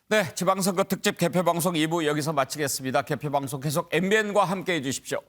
네, 지방선거 특집 개표방송 2부 여기서 마치겠습니다. 개표방송 계속 MBN과 함께해 주십시오.